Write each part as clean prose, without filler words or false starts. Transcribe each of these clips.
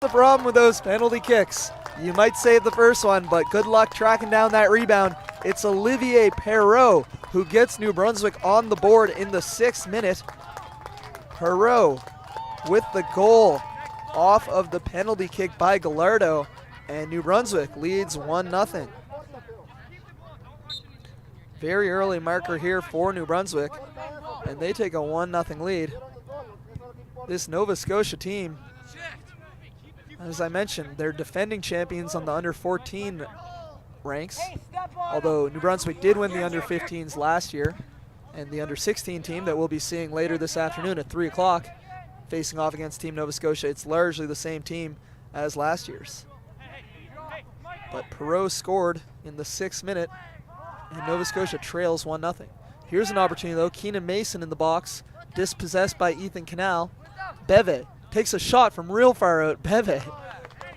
the problem with those penalty kicks. You might save the first one, but good luck tracking down that rebound. It's Olivier Perrault who gets New Brunswick on the board in the 6th minute. Perrault with the goal off of the penalty kick by Gallardo, and New Brunswick leads 1-0. Very early marker here for New Brunswick, and they take a 1-0 lead. This Nova Scotia team, as I mentioned, they're defending champions on the under 14 ranks, although New Brunswick did win the under 15s last year, and the under 16 team that we'll be seeing later this afternoon at 3 o'clock facing off against Team Nova Scotia. It's largely the same team as last year's. But Perrault scored in the 6th minute, and Nova Scotia trails 1-0. Here's an opportunity though. Keenan Mason in the box, dispossessed by Ethan Canal. Beve takes a shot from real far out. Beve,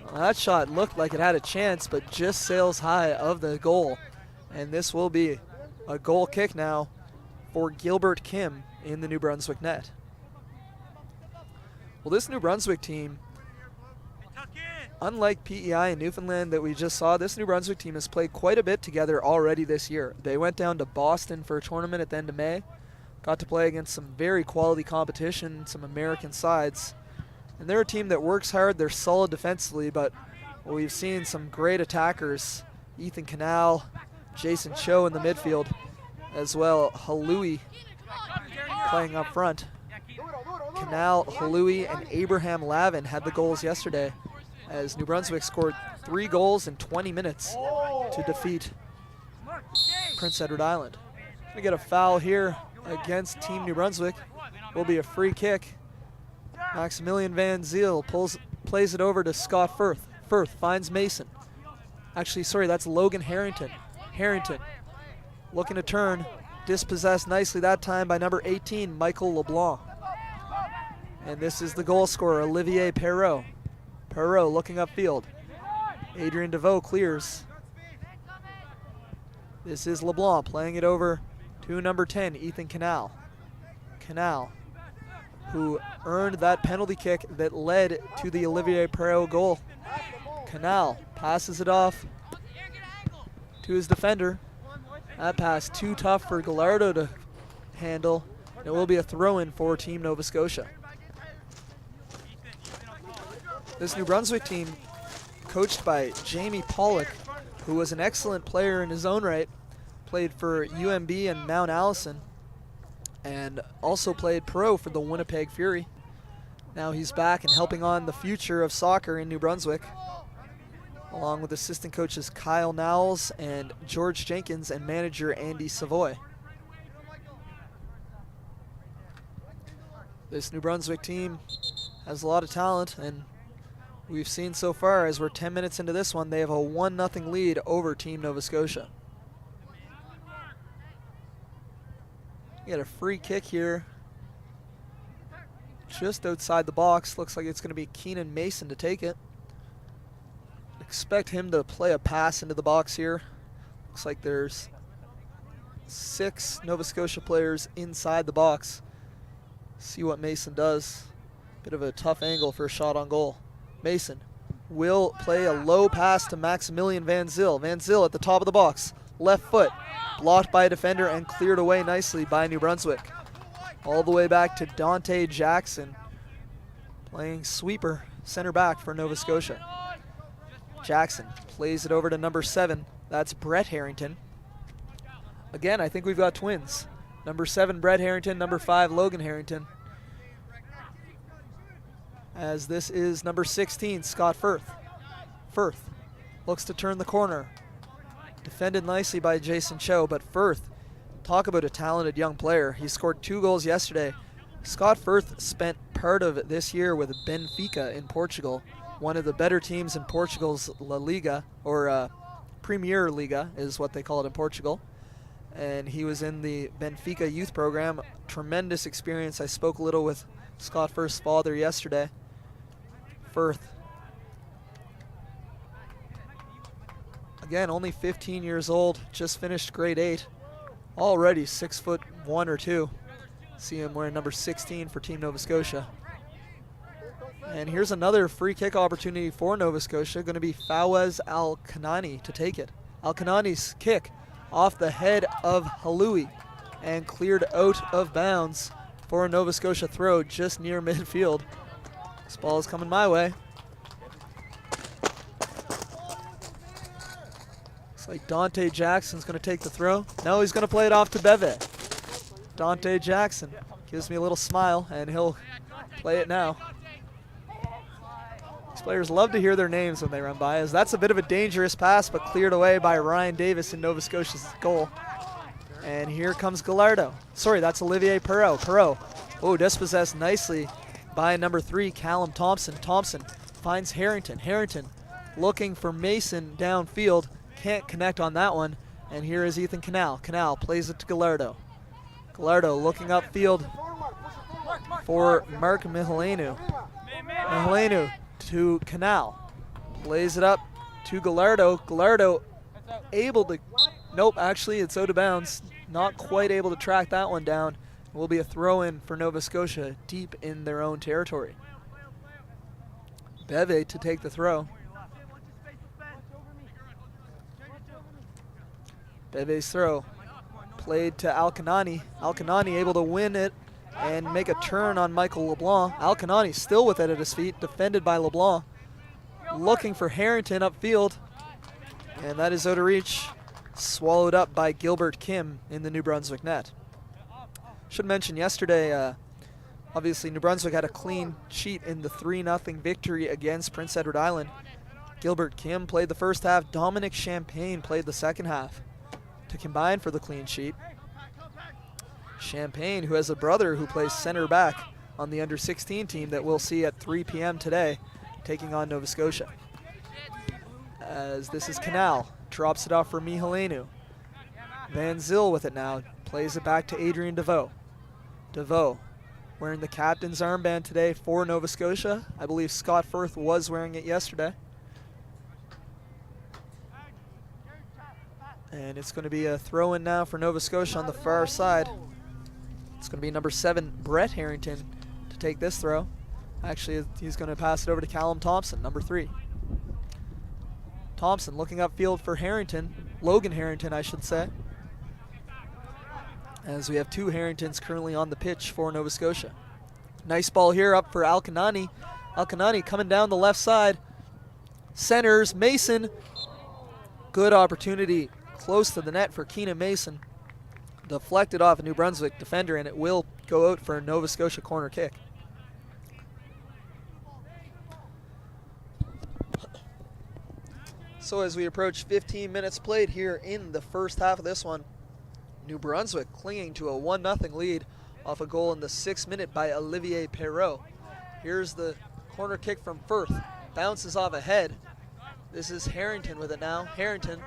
well, that shot looked like it had a chance, but just sails high of the goal. And this will be a goal kick now for Gilbert Kim in the New Brunswick net. Well, this New Brunswick team, unlike PEI and Newfoundland that we just saw, this New Brunswick team has played quite a bit together already this year. They went down to Boston for a tournament at the end of May, got to play against some very quality competition, some American sides. And they're a team that works hard, they're solid defensively, but we've seen some great attackers. Ethan Canal, Jason Cho in the midfield, as well Halui playing up front. Canal, Halui, and Abraham Lavin had the goals yesterday, as New Brunswick scored 3 goals in 20 minutes to defeat Prince Edward Island. We get a foul here against Team New Brunswick. Will be a free kick. Maximilian Van Ziel plays it over to Scott Firth. Firth finds Mason. Actually, sorry, that's Logan Harrington. Harrington looking to turn, dispossessed nicely that time by number 18, Michael LeBlanc. And this is the goal scorer, Olivier Perrault. Perrault looking upfield. Adrian DeVoe clears. This is LeBlanc playing it over to number 10, Ethan Canal. Canal, who earned that penalty kick that led to the Olivier Perrault goal. Canal passes it off to his defender. That pass too tough for Gallardo to handle. It will be a throw-in for Team Nova Scotia. This New Brunswick team, coached by Jamie Pollock, who was an excellent player in his own right, played for UMB and Mount Allison, and also played pro for the Winnipeg Fury. Now he's back and helping on the future of soccer in New Brunswick, along with assistant coaches Kyle Nowles and George Jenkins and manager Andy Savoy. This New Brunswick team has a lot of talent, and we've seen so far, as we're 10 minutes into this one, they have a 1-0 lead over Team Nova Scotia. Get a free kick here just outside the box. Looks like it's going to be Keenan Mason to take it. Expect him to play a pass into the box here. Looks like there's 6 Nova Scotia players inside the box. See what Mason does. Bit of a tough angle for a shot on goal. Mason will play a low pass to Maximilian Van Ziel. Van Ziel at the top of the box. Left foot. Blocked by a defender and cleared away nicely by New Brunswick. All the way back to Dante Jackson, playing sweeper, center back for Nova Scotia. Jackson plays it over to number 7. That's Brett Harrington. Again, I think we've got twins. Number 7, Brett Harrington. Number 5, Logan Harrington. As this is number 16, Scott Firth. Firth looks to turn the corner. Defended nicely by Jason Cho, but Firth, talk about a talented young player. He scored 2 goals yesterday. Scott Firth spent part of this year with Benfica in Portugal, one of the better teams in Portugal's La Liga, or Premier Liga is what they call it in Portugal. And he was in the Benfica youth program. Tremendous experience. I spoke a little with Scott Firth's father yesterday. Firth, again, only 15 years old, just finished grade 8, already 6'1" or 2. See him wearing number 16 for Team Nova Scotia. And here's another free kick opportunity for Nova Scotia. Going to be Fawaz Al-Kanani to take it. Al-Kanani's kick off the head of Halui and cleared out of bounds for a Nova Scotia throw just near midfield. This ball is coming my way. Looks like Dante Jackson's going to take the throw. No, he's going to play it off to Beve. Dante Jackson gives me a little smile, and he'll play it now. These players love to hear their names when they run by, as that's a bit of a dangerous pass, but cleared away by Ryan Davis in Nova Scotia's goal. And here comes Gallardo. Sorry, that's Olivier Perreault. Perreault, oh, dispossessed nicely by number 3, Callum Thompson. Thompson finds Harrington. Harrington looking for Mason downfield. Can't connect on that one. And here is Ethan Canal. Canal plays it to Gallardo. Gallardo looking upfield for Mark Mihalenu. Mihalenu to Canal. Plays it up to Gallardo. Gallardo able to... Nope, actually it's out of bounds. Not quite able to track that one down. It will be a throw-in for Nova Scotia deep in their own territory. Beve to take the throw. Beve's throw played to Al-Kanani. Al-Kanani able to win it and make a turn on Michael LeBlanc. Al-Kanani still with it at his feet, defended by LeBlanc. Looking for Harrington upfield, and that is out of reach. Swallowed up by Gilbert Kim in the New Brunswick net. Should mention yesterday, obviously New Brunswick had a clean sheet in the 3-0 victory against Prince Edward Island. Gilbert Kim played the first half. Dominic Champagne played the second half to combine for the clean sheet. Champagne, who has a brother who plays center back on the under-16 team that we'll see at 3 p.m. today, taking on Nova Scotia. As this is Canal, drops it off for Mihalenu. Van Zyl with it now, plays it back to Adrian DeVoe. DeVoe wearing the captain's armband today for Nova Scotia. I believe Scott Firth was wearing it yesterday. And it's going to be a throw-in now for Nova Scotia on the far side. It's going to be number 7, Brett Harrington, to take this throw. Actually, he's going to pass it over to Callum Thompson, number 3. Thompson looking upfield for Harrington, Logan Harrington, I should say. As we have 2 Harringtons currently on the pitch for Nova Scotia. Nice ball here up for Al-Kanani. Al-Kanani coming down the left side. Centers, Mason. Good opportunity close to the net for Keenan Mason. Deflected off a New Brunswick defender, and it will go out for a Nova Scotia corner kick. So as we approach 15 minutes played here in the first half of this one, New Brunswick clinging to a 1-0 lead off a goal in the 6th minute by Olivier Perreault. Here's the corner kick from Firth. Bounces off ahead. This is Harrington with it now. Harrington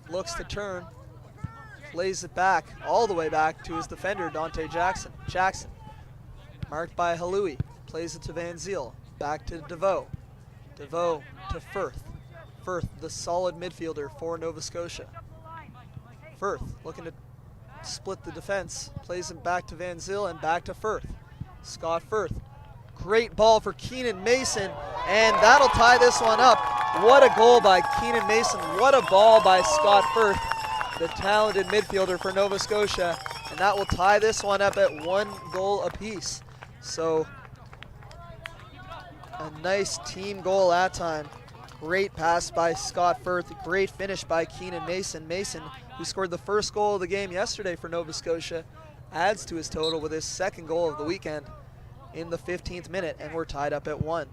looks to turn. Plays it back, all the way back to his defender, Dante Jackson. Jackson, marked by Halui. Plays it to Van Zyl. Back to DeVoe. DeVoe to Firth. Firth, the solid midfielder for Nova Scotia. Firth looking to split the defense. Plays it back to Van Zyl and back to Firth. Scott Firth. Great ball for Keenan Mason, and that'll tie this one up. What a goal by Keenan Mason. What a ball by Scott Firth, the talented midfielder for Nova Scotia. And that will tie this one up at 1 goal apiece. So a nice team goal that time. Great pass by Scott Firth. Great finish by Keenan Mason. Mason, who scored the first goal of the game yesterday for Nova Scotia, adds to his total with his 2nd goal of the weekend in the 15th minute, and we're tied up at 1.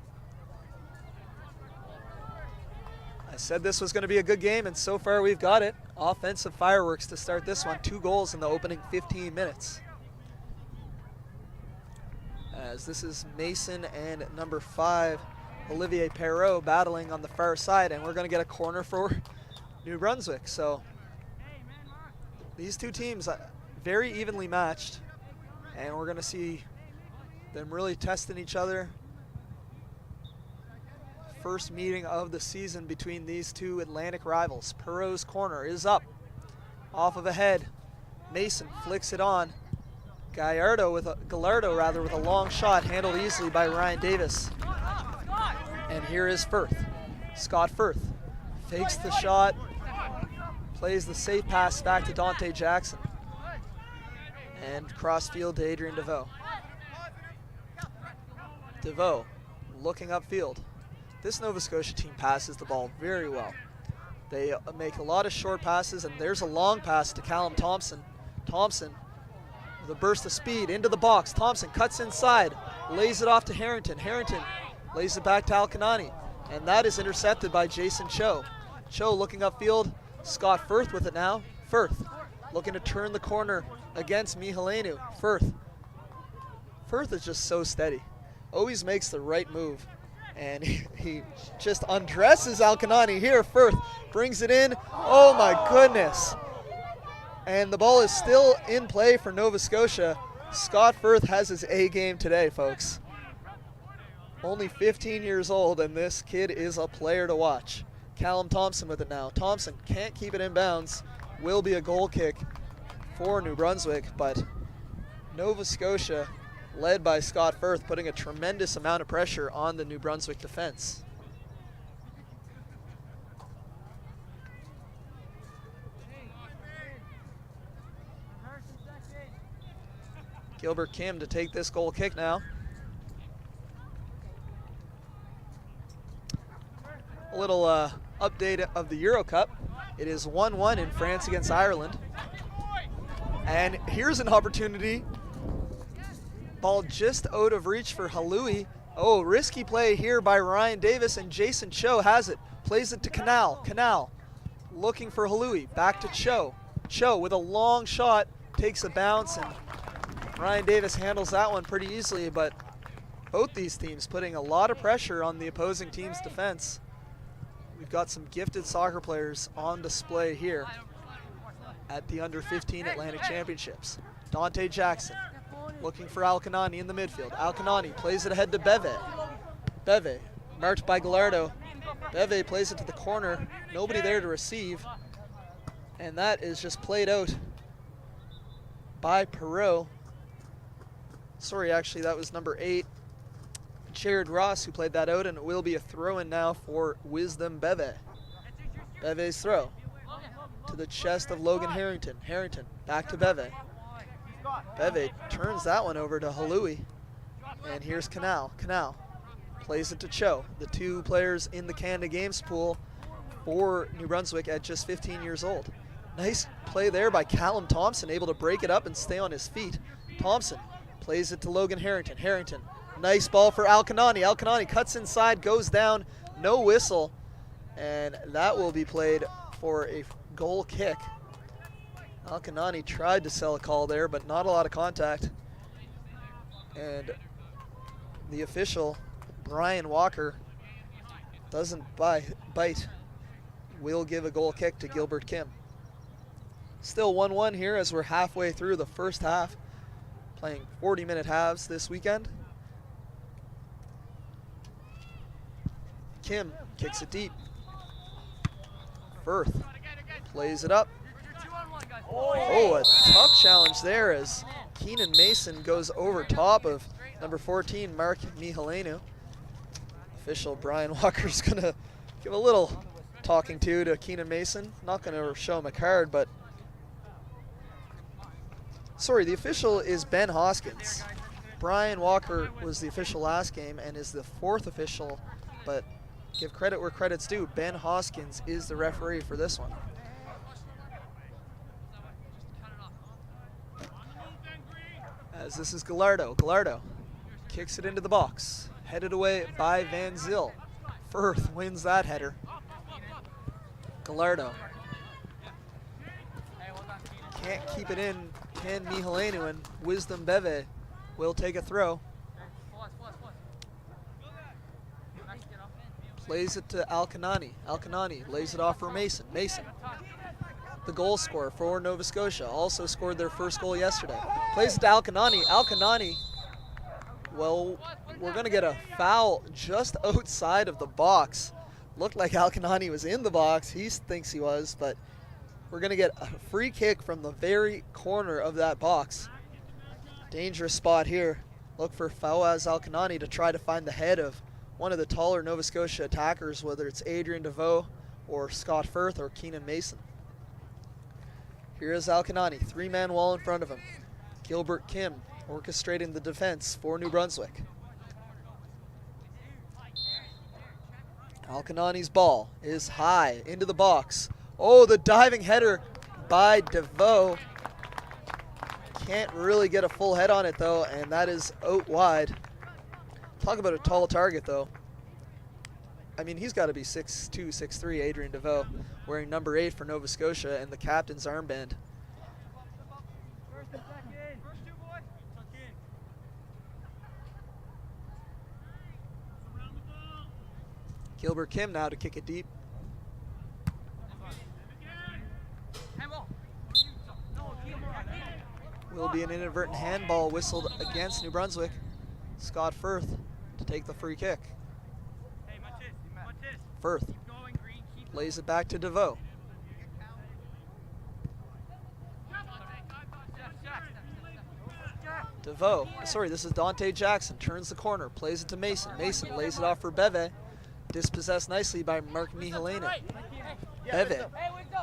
I said this was going to be a good game, and so far we've got it. Offensive fireworks to start this one. 2 goals in the opening 15 minutes. As this is Mason and number 5, Olivier Perreault, battling on the far side, and we're going to get a corner for New Brunswick. So these 2 teams very evenly matched, and we're going to see them really testing each other. First meeting of the season between these 2 Atlantic rivals. Perreault's corner is up, off of a head. Mason flicks it on. Gallardo with a long shot, handled easily by Ryan Davis. And here is Firth. Scott Firth fakes the shot, plays the safe pass back to Dante Jackson. And cross field to Adrian DeVoe. DeVoe looking upfield. This Nova Scotia team passes the ball very well. They make a lot of short passes, and there's a long pass to Callum Thompson. Thompson with a burst of speed into the box. Thompson cuts inside, lays it off to Harrington. Harrington lays it back to Alkanani, and that is intercepted by Jason Cho. Cho looking upfield. Scott Firth with it now. Firth looking to turn the corner against Mihalenu. Firth is just so steady. Always makes the right move. And he just undresses Alkanani here. Firth brings it in. Oh my goodness. And the ball is still in play for Nova Scotia. Scott Firth has his A game today, folks. Only 15 years old, and this kid is a player to watch. Callum Thompson with it now. Thompson can't keep it in bounds. Will be a goal kick for New Brunswick, but Nova Scotia, led by Scott Firth, putting a tremendous amount of pressure on the New Brunswick defense. Gilbert Kim to take this goal kick now. A little update of the Euro Cup. It is 1-1 in France against Ireland. And here's an opportunity. Ball just out of reach for Halui. Oh, risky play here by Ryan Davis, and Jason Cho has it. Plays it to Canal. Canal looking for Halui. Back to Cho. Cho with a long shot, takes a bounce, and Ryan Davis handles that one pretty easily, but both these teams putting a lot of pressure on the opposing team's defense. We've got some gifted soccer players on display here at the Under-15 Atlantic Championships. Dante Jackson looking for Alkanani in the midfield. Alkanani plays it ahead to Beve. Beve marked by Gallardo. Beve plays it to the corner. Nobody there to receive. And that is just played out by Perot. Sorry, actually, that was number 8, Jared Ross, who played that out, and it will be a throw-in now for Wisdom Beve. Beve's throw to the chest of Logan Harrington. Harrington back to Beve. Beve turns that one over to Halui. And here's Canal. Canal plays it to Cho. The two players in the Canada Games pool for New Brunswick at just 15 years old. Nice play there by Callum Thompson, able to break it up and stay on his feet. Thompson plays it to Logan Harrington. Harrington, nice ball for Alkanani. Alkanani cuts inside, goes down, no whistle, and that will be played for a goal kick. Alkanani tried to sell a call there, but not a lot of contact. And the official, Brian Walker, doesn't bite. Will give a goal kick to Gilbert Kim. Still 1-1 here as we're halfway through the first half. Playing 40-minute halves this weekend. Kim kicks it deep. Firth plays it up. Oh, a tough challenge there as Keenan Mason goes over top of number 14, Mark Mihalenu. Official Brian Walker's going to give a little talking to Keenan Mason. Not going to show him a card, but sorry, the official is Ben Hoskins. Brian Walker was the official last game and is the 4th official, but give credit where credit's due. Ben Hoskins is the referee for this one. As this is Gallardo. Gallardo kicks it into the box. Headed away by Van Zyl. Firth wins that header. Gallardo can't keep it in. Can Mihalenu, and Wisdom Beve will take a throw. Plays it to Alkanani. Alkanani lays it off for Mason. Mason, the goal scorer for Nova Scotia, also scored their first goal yesterday. Plays it to Alkanani. Alkanani, well, we're going to get a foul just outside of the box. Looked like Alkanani was in the box. He thinks he was, but we're going to get a free kick from the very corner of that box. Dangerous spot here. Look for Fawaz Alkanani to try to find the head of one of the taller Nova Scotia attackers, whether it's Adrian DeVoe or Scott Firth or Keenan Mason. Here is Alkanani, three-man wall in front of him. Gilbert Kim orchestrating the defense for New Brunswick. Alkanani's ball is high into the box. Oh, the diving header by DeVoe. Can't really get a full head on it though, and that is out wide. Talk about a tall target though. I mean, he's got to be 6'2", 6'3", Adrian DeVoe, wearing number 8 for Nova Scotia and the captain's armband. Gilbert Kim now to kick it deep. Will be an inadvertent handball whistled against New Brunswick. Scott Firth to take the free kick. Firth lays it back to DeVoe. DeVoe, sorry, this is Dante Jackson, turns the corner, plays it to Mason. Mason lays it off for Beve. Dispossessed nicely by Mark Mihalena. Beve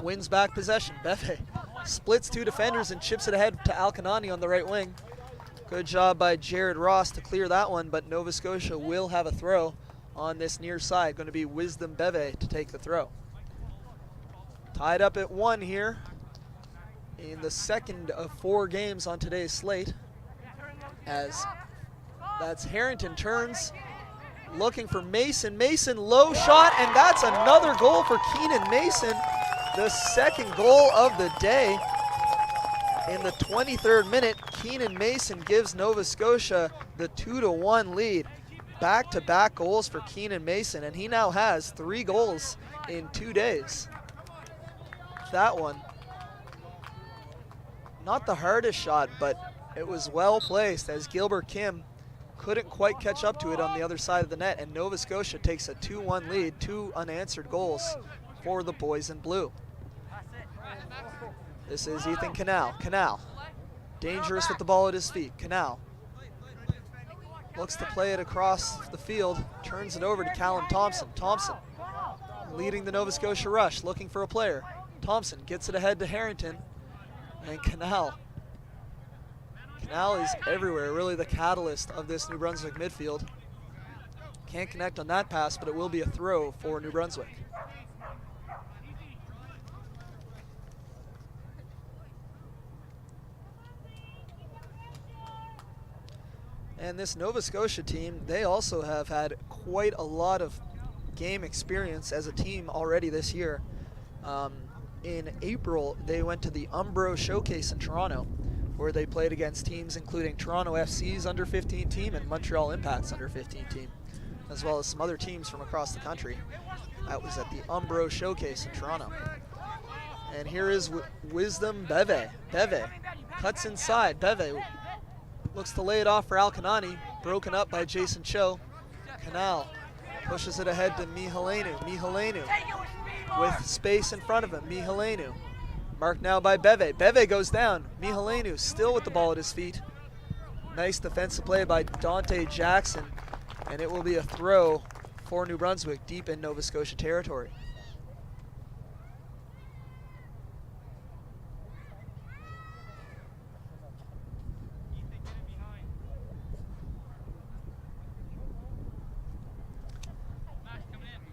wins back possession. Beve splits two defenders and chips it ahead to Alkanani on the right wing. Good job by Jared Ross to clear that one, but Nova Scotia will have a throw on this near side. Going to be Wisdom Beve to take the throw. Tied up at 1 here in the second of 4 games on today's slate. As that's Harrington turns, looking for Mason. Mason low shot, and that's another goal for Keenan Mason. The second goal of the day. In the 23rd minute, Keenan Mason gives Nova Scotia the 2-1 lead. Back-to-back goals for Keenan Mason, and he now has 3 goals in 2 days. That one, not the hardest shot, but it was well placed as Gilbert Kim couldn't quite catch up to it on the other side of the net, and Nova Scotia takes a 2-1 lead, 2 unanswered goals for the boys in blue. This is Ethan Canal. Canal, dangerous with the ball at his feet. Canal looks to play it across the field, turns it over to Callum Thompson. Thompson leading the Nova Scotia rush, looking for a player. Thompson gets it ahead to Harrington, and Canal. Canal is everywhere, really the catalyst of this New Brunswick midfield. Can't connect on that pass, but it will be a throw for New Brunswick. And this Nova Scotia team, they also have had quite a lot of game experience as a team already this year. In April, they went to the Umbro Showcase in Toronto, where they played against teams including Toronto FC's under-15 team and Montreal Impact's under-15 team, as well as some other teams from across the country. That was at the Umbro Showcase in Toronto. And here is Wisdom Beve. Beve cuts inside. Beve looks to lay it off for Alkanani, broken up by Jason Cho. Canal pushes it ahead to Mihalenu. Mihalenu with space in front of him. Mihalenu marked now by Beve. Beve goes down. Mihalenu still with the ball at his feet. Nice defensive play by Dante Jackson, and it will be a throw for New Brunswick deep in Nova Scotia territory.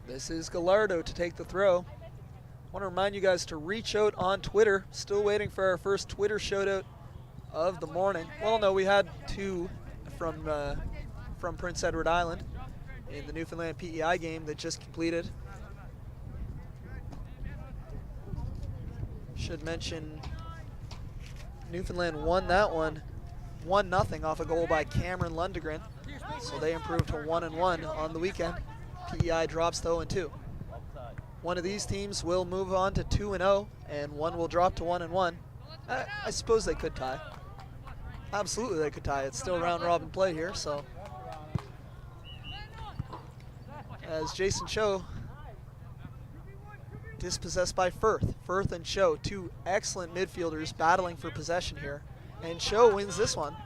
This is Gallardo to take the throw. I want to remind you guys to reach out on Twitter. Still waiting for our first Twitter shout-out of the morning. Well, no, we had 2 from Prince Edward Island in the Newfoundland PEI game that just completed. Should mention Newfoundland won that one 1-0 off a goal by Cameron Lundegren. So they improved to 1-1 on the weekend. PEI drops to 0-2. One of these teams will move on to 2-0, and one will drop to 1-1. I suppose they could tie. Absolutely, they could tie. It's still round robin play here, so. As Jason Cho dispossessed by Firth. Firth and Cho, 2 excellent midfielders battling for possession here, and Cho wins this one.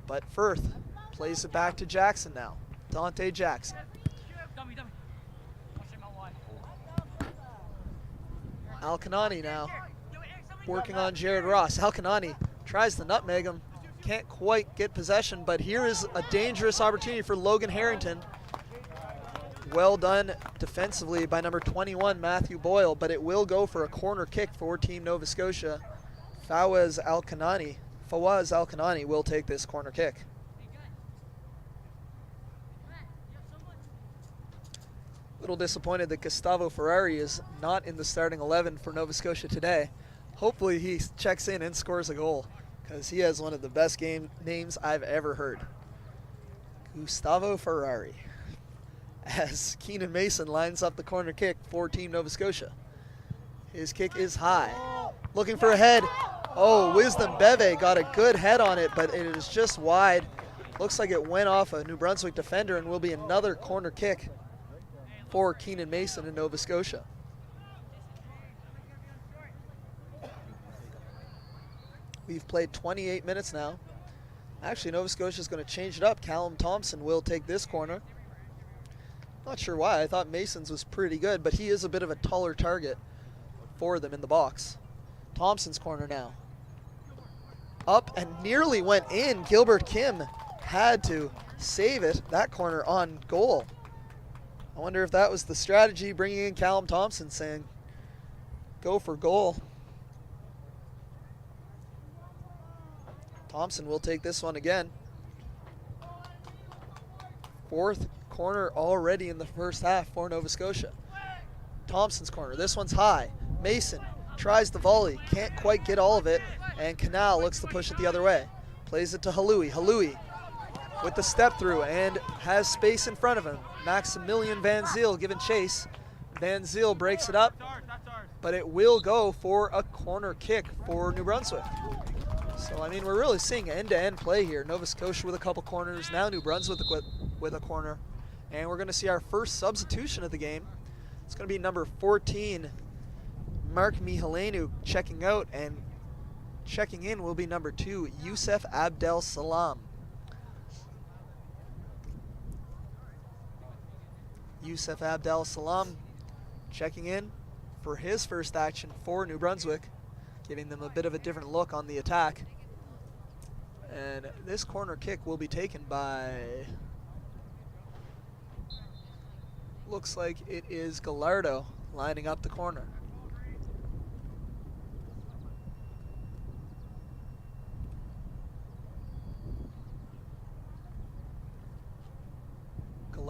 But Firth plays it back to Jackson now. Dante Jackson. Al-Kanani now working on Jared Ross. Al-Kanani tries to nutmeg him. Can't quite get possession, but here is a dangerous opportunity for Logan Harrington. Well done defensively by number 21, Matthew Boyle, but it will go for a corner kick for Team Nova Scotia. Fawaz Al-Kanani will take this corner kick. Little disappointed that Gustavo Ferrari is not in the starting 11 for Nova Scotia today. Hopefully he checks in and scores a goal, because he has one of the best game names I've ever heard. Gustavo Ferrari. As Keenan Mason lines up the corner kick for Team Nova Scotia. His kick is high. Looking for a head. Oh, Wisdom Beve got a good head on it, but it is just wide. Looks like it went off a New Brunswick defender and will be another corner kick for Keenan Mason in Nova Scotia. We've played 28 minutes now. Actually, Nova Scotia is going to change it up. Callum Thompson will take this corner. Not sure why. I thought Mason's was pretty good, but he is a bit of a taller target for them in the box. Thompson's corner now. Up and nearly went in. Gilbert Kim had to save it. That corner on goal. I wonder if that was the strategy, bringing in Callum Thompson, saying, go for goal. Thompson will take this one again. Fourth corner already in the first half for Nova Scotia. Thompson's corner. This one's high. Mason tries the volley. Can't quite get all of it. And Canal looks to push it the other way. Plays it to Halui. Halui with the step through and has space in front of him. Maximilian Van Zyl giving chase. Van Zyl breaks it up, but it will go for a corner kick for New Brunswick. So, I mean, we're really seeing end-to-end play here. Nova Scotia with a couple corners, now New Brunswick with a corner. And we're going to see our first substitution of the game. It's going to be number 14, Mark Mihalenu, checking out, and checking in will be number 2, Youssef Abdel Salam. Youssef Abdel Salam checking in for his first action for New Brunswick, giving them a bit of a different look on the attack. And this corner kick will be taken by, looks like it is Gallardo lining up the corner.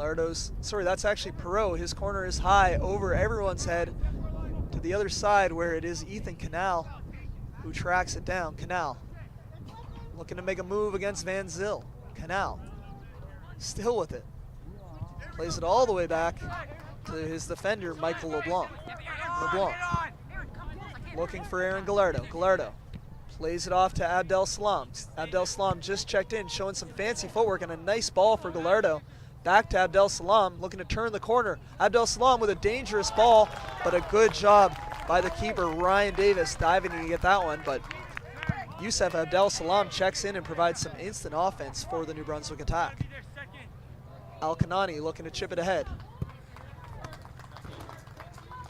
That's actually Perot. His corner is high over everyone's head to the other side, where it is Ethan Canal who tracks it down. Canal looking to make a move against Van Zyl. Canal still with it. Plays it all the way back to his defender, Michael LeBlanc. LeBlanc looking for Aaron Gallardo. Gallardo plays it off to Abdel Salam. Abdel Salam just checked in, showing some fancy footwork, and a nice ball for Gallardo. Back to Abdel Salam, looking to turn the corner. Abdel Salam with a dangerous ball, but a good job by the keeper, Ryan Davis, diving to get that one. But Youssef Abdel Salam checks in and provides some instant offense for the New Brunswick attack. Al-Kanani looking to chip it ahead.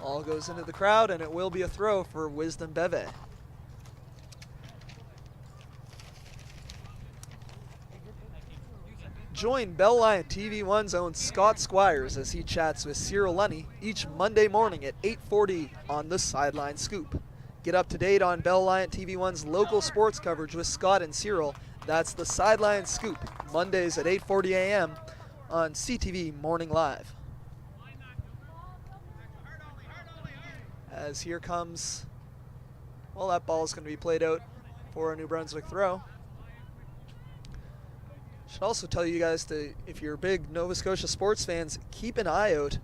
All goes into the crowd, and it will be a throw for Wisdom Beve. Join Bell Lion TV1's own Scott Squires as he chats with Cyril Lunny each Monday morning at 8:40 on the Sideline Scoop. Get up to date on Bell Lion TV1's local sports coverage with Scott and Cyril. That's the Sideline Scoop, Mondays at 8:40 a.m. on CTV Morning Live. As here comes, well, that ball is going to be played out for a New Brunswick throw. Should also tell you guys to, if you're big Nova Scotia sports fans, keep an eye out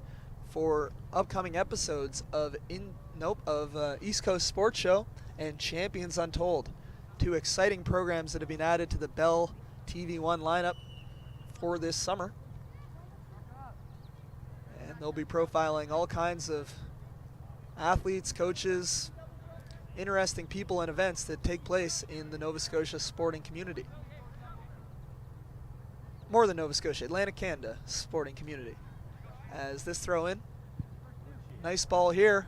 for upcoming episodes of East Coast Sports Show and Champions Untold, 2 exciting programs that have been added to the Bell TV1 lineup for this summer. And they'll be profiling all kinds of athletes, coaches, interesting people and events that take place in the Nova Scotia sporting community. more than Nova Scotia, Atlantic Canada sporting community. As this throw in, nice ball here,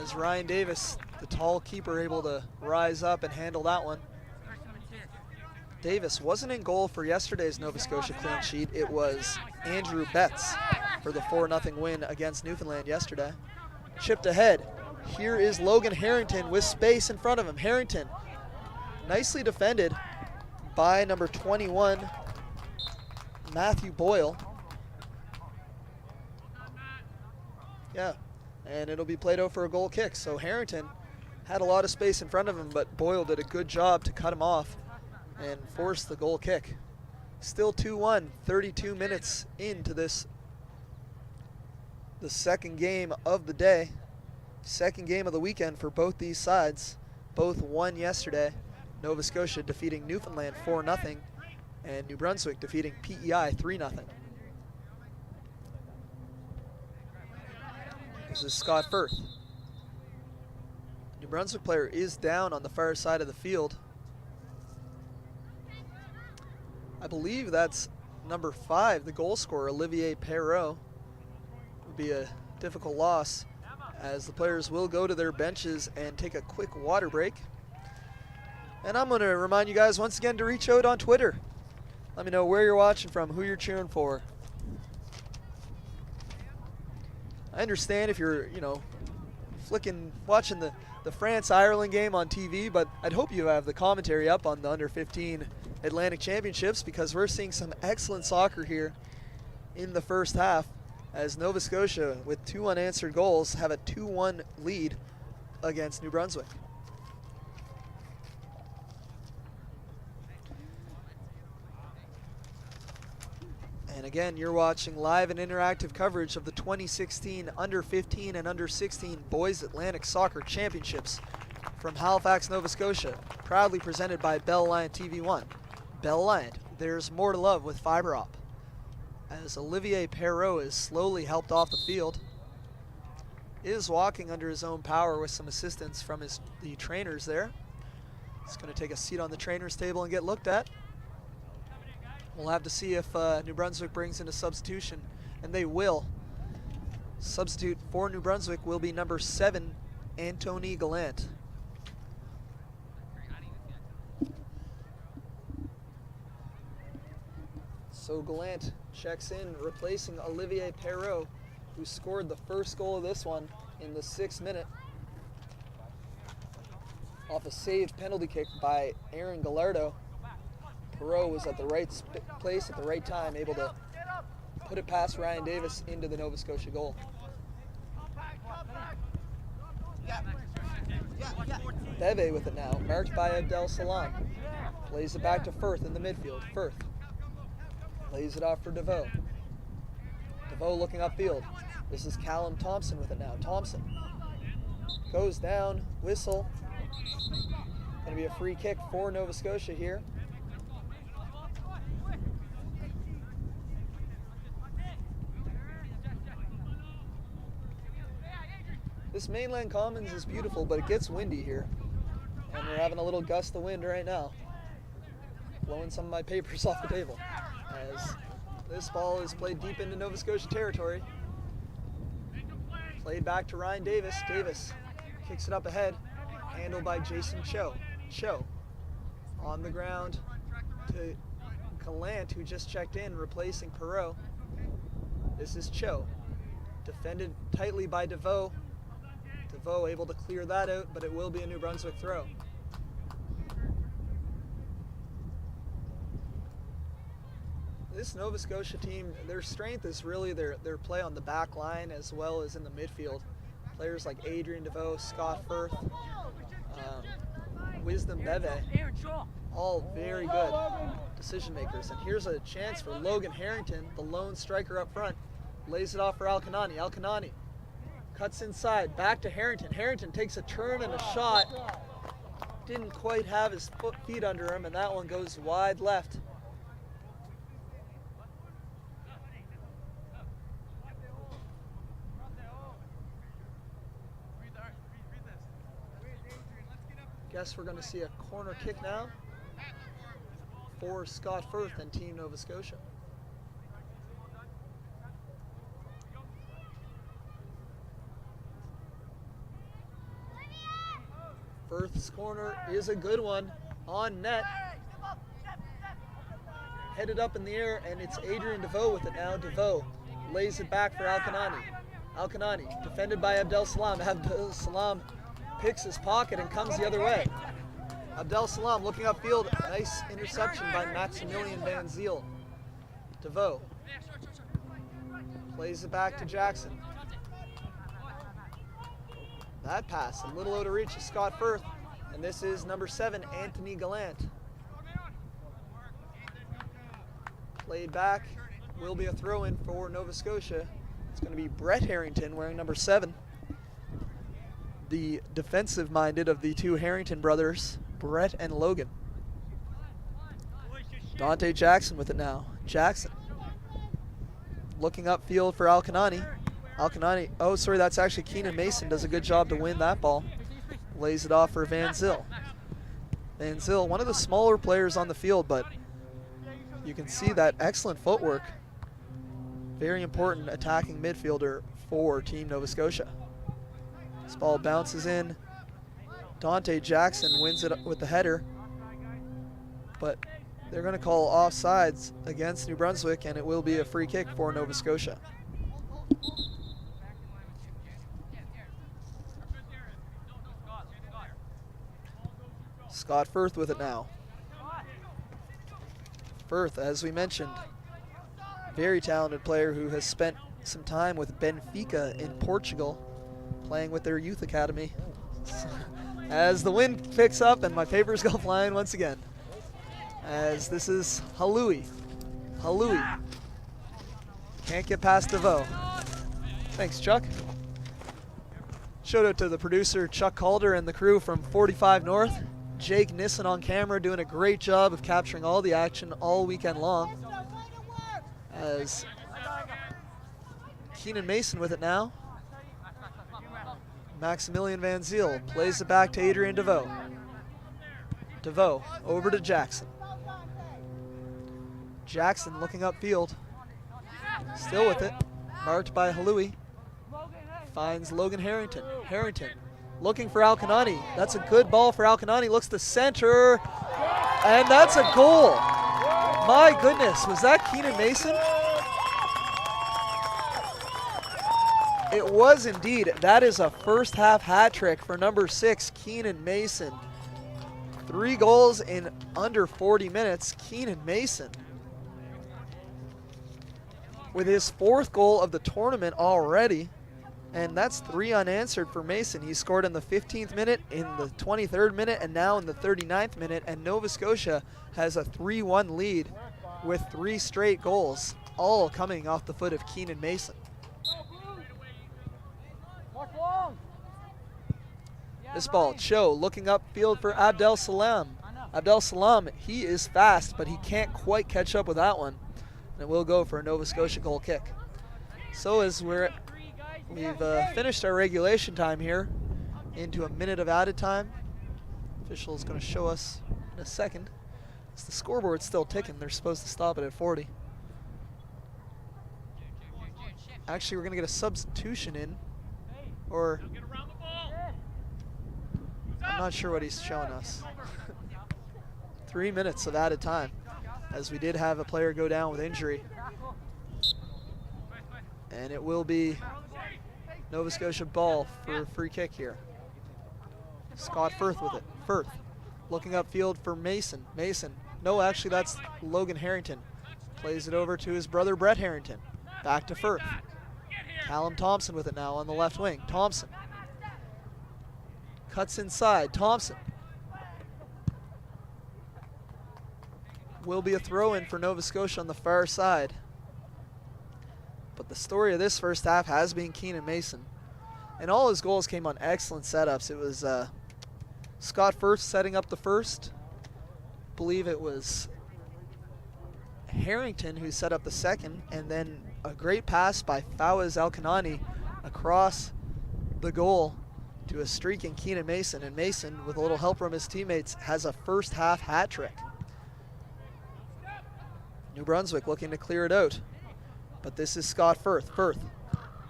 as Ryan Davis, the tall keeper, able to rise up and handle that one. Davis wasn't in goal for yesterday's Nova Scotia clean sheet. It was Andrew Betts for the 4-0 win against Newfoundland yesterday. Chipped ahead. Here is Logan Harrington with space in front of him. Harrington, nicely defended by number 21, Matthew Boyle. Yeah, and it'll be played out for a goal kick. So Harrington had a lot of space in front of him, but Boyle did a good job to cut him off and force the goal kick. Still 2-1, 32 minutes into this, the second game of the day, second game of the weekend for both these sides. Both won yesterday. Nova Scotia defeating Newfoundland 4-0, and New Brunswick defeating PEI 3-0. This is Scott Firth. New Brunswick player is down on the far side of the field. I believe that's number 5, the goal scorer, Olivier Perreault. Would be a difficult loss, as the players will go to their benches and take a quick water break. And I'm going to remind you guys once again to reach out on Twitter. Let me know where you're watching from, who you're cheering for. I understand if you're, watching the France-Ireland game on TV, but I'd hope you have the commentary up on the under-15 Atlantic Championships, because we're seeing some excellent soccer here in the first half, as Nova Scotia, with 2 unanswered goals, have a 2-1 lead against New Brunswick. And again, you're watching live and interactive coverage of the 2016 Under-15 and Under-16 Boys Atlantic Soccer Championships from Halifax, Nova Scotia, proudly presented by Bell Alliant TV1. Bell Alliant, there's more to love with fiber op. As Olivier Perreault is slowly helped off the field, is walking under his own power with some assistance from the trainers there. He's going to take a seat on the trainers table and get looked at. We'll have to see if New Brunswick brings in a substitution, and they will. Substitute for New Brunswick will be number 7, Anthony Gallant. So Gallant checks in, replacing Olivier Perreault, who scored the first goal of this one in the 6th minute off a saved penalty kick by Aaron Gallardo. Perreault was at the right place at the right time, able to put it past Ryan Davis into the Nova Scotia goal. Beve with it now, marked by Abdel Salam. Plays it back to Firth in the midfield. Firth lays it off for DeVoe. DeVoe looking upfield. This is Callum Thompson with it now. Thompson goes down, whistle. Going to be a free kick for Nova Scotia here. This mainland commons is beautiful, but it gets windy here. And we're having a little gust of wind right now, blowing some of my papers off the table. As this ball is played deep into Nova Scotia territory. Played back to Ryan Davis. Davis kicks it up ahead, handled by Jason Cho. Cho on the ground to Gallant, who just checked in, replacing Perreault. This is Cho, defended tightly by DeVoe. DeVoe able to clear that out, but it will be a New Brunswick throw. This Nova Scotia team, their strength is really their play on the back line as well as in the midfield. Players like Adrian DeVoe, Scott Firth, Wisdom Beve, all very good decision makers. And here's a chance for Logan Harrington, the lone striker up front. Lays it off for Alkanani. Alkanani cuts inside, back to Harrington. Harrington takes a turn and a shot. Didn't quite have his feet under him, and that one goes wide left. Guess we're going to see a corner kick now. for Scott Firth and Team Nova Scotia. Firth's corner is a good one on net. Headed up in the air, and it's Adrian DeVoe with it now. DeVoe lays it back for Alkanani. Alkanani, defended by Abdel Salam. Abdel Salam picks his pocket and comes the other way. Abdel Salam looking upfield. Nice interception by Maximilian Van Ziel. DeVoe plays it back to Jackson. That pass a little out of reach of Scott Firth, and this is number 7, Anthony Gallant. Played back, will be a throw-in for Nova Scotia. It's going to be Brett Harrington wearing number 7. The defensive-minded of the two Harrington brothers, Brett and Logan. Dante Jackson with it now. Jackson looking upfield for Alkanani. Alkanani, oh sorry, that's actually Keenan Mason, does a good job to win that ball. Lays it off for Van Zyl. Van Zyl, one of the smaller players on the field, but you can see that excellent footwork. Very important attacking midfielder for Team Nova Scotia. This ball bounces in. Dante Jackson wins it with the header, but they're going to call offsides against New Brunswick, and it will be a free kick for Nova Scotia. Scott Firth with it now. Firth, as we mentioned, very talented player who has spent some time with Benfica in Portugal, playing with their youth academy. As the wind picks up and my papers go flying once again. As this is Halui. Halui. Can't get past DeVoe. Thanks, Chuck. Shout out to the producer, Chuck Calder, and the crew from 45 North. Jake Nissen on camera doing a great job of capturing all the action all weekend long. As Keenan Mason with it now. Maximilian Van Zyl plays it back to Adrian DeVoe. DeVoe over to Jackson. Jackson looking upfield. Still with it. Marked by Halui. Finds Logan Harrington. Harrington looking for Alkanani. That's a good ball for Alkanani. Looks to center. And that's a goal. My goodness, was that Keenan Mason? It was indeed. That is a first half hat trick for number 6, Keenan Mason. 3 goals in under 40 minutes. Keenan Mason with his 4th goal of the tournament already. And that's 3 unanswered for Mason. He scored in the 15th minute, in the 23rd minute, and now in the 39th minute. And Nova Scotia has a 3-1 lead with 3 straight goals, all coming off the foot of Keenan Mason. This ball, Cho looking upfield for Abdel Salam. Abdel Salam, he is fast, but he can't quite catch up with that one. And it will go for a Nova Scotia goal kick. So as we've finished our regulation time here into a minute of added time. Official is going to show us in a second. As the scoreboard's still ticking, they're supposed to stop it at 40. Actually, we're going to get a substitution in, or I'm not sure what he's showing us. 3 minutes of added time, as we did have a player go down with injury. And it will be Nova Scotia ball for a free kick here. Scott Firth with it. Firth looking upfield for Mason. Mason. No, actually that's Logan Harrington. Plays it over to his brother Brett Harrington. Back to Firth. Callum Thompson with it now on the left wing. Thompson. Cuts inside. Thompson. Will be a throw-in for Nova Scotia on the far side. But the story of this first half has been Keenan Mason. And all his goals came on excellent setups. It was Scott Firth setting up the first. I believe it was Harrington who set up the second. And then a great pass by Fawaz Alkanani across the goal to a streaking Keenan Mason. And Mason, with a little help from his teammates, has a first half hat trick. New Brunswick looking to clear it out. But this is Scott Firth. Firth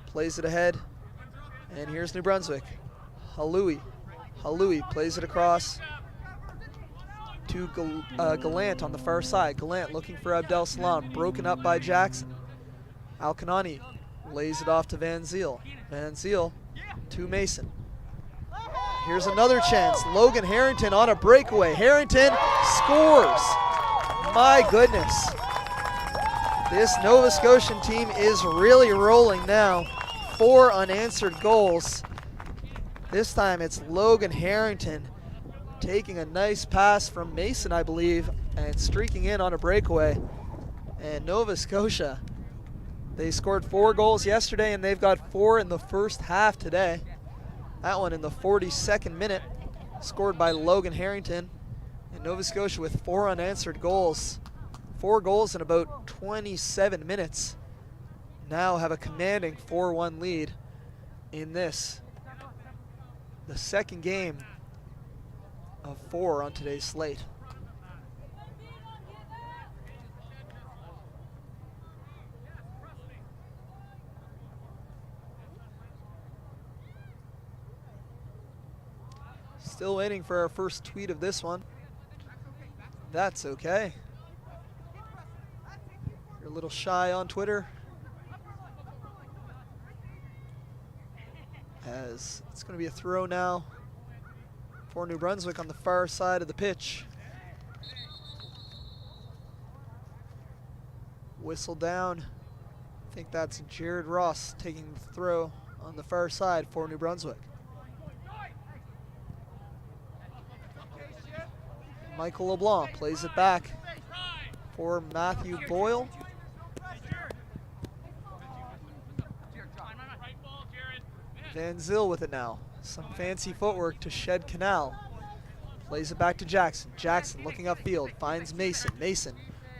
plays it ahead. And here's New Brunswick. Halui. Halui plays it across to Gallant on the far side. Gallant looking for Abdel Salam. Broken up by Jackson. Alkanani lays it off to Van Ziel. Van Ziel to Mason. Here's another chance. Logan Harrington on a breakaway. Harrington scores. My goodness. This Nova Scotian team is really rolling now. 4 unanswered goals. This time it's Logan Harrington taking a nice pass from Mason, I believe, and streaking in on a breakaway. And Nova Scotia, they scored 4 goals yesterday, and they've got 4 in the first half today. That one in the 42nd minute, scored by Logan Harrington. And Nova Scotia with 4 unanswered goals. 4 goals in about 27 minutes. Now have a commanding 4-1 lead in this, the second game of 4 on today's slate. Still waiting for our first tweet of this one. That's okay. You're a little shy on Twitter, as it's going to be a throw now for New Brunswick on the far side of the pitch. Whistle down. I think that's Jared Ross taking the throw on the far side for New Brunswick. Michael LeBlanc plays it back for Matthew Boyle. Van Zyl with it now. Some fancy footwork to Shed Canal. Plays it back to Jackson. Jackson looking upfield, finds Mason. Mason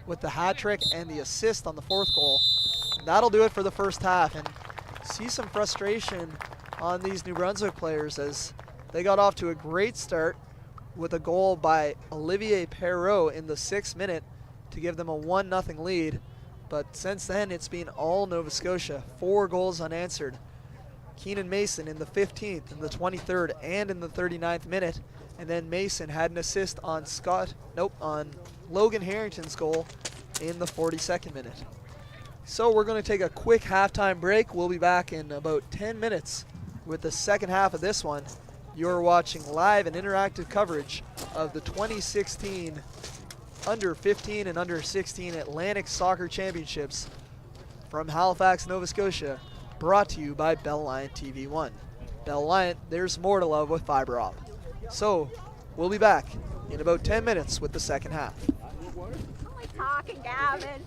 with the hat trick and the assist on the 4th goal. And that'll do it for the first half. And see some frustration on these New Brunswick players as they got off to a great start with a goal by Olivier Perreault in the 6th minute to give them a 1-0 lead. But since then, it's been all Nova Scotia. 4 goals unanswered. Keenan Mason in the 15th, in the 23rd, and in the 39th minute. And then Mason had an assist on on Logan Harrington's goal in the 42nd minute. So we're going to take a quick halftime break. We'll be back in about 10 minutes with the second half of this one. You're watching live and interactive coverage of the 2016 Under 15 and Under 16 Atlantic Soccer Championships from Halifax, Nova Scotia, brought to you by Bell Lion TV1. Bell Lion, there's more to love with fiber op. So, we'll be back in about 10 minutes with the second half. Only talking, Gavin.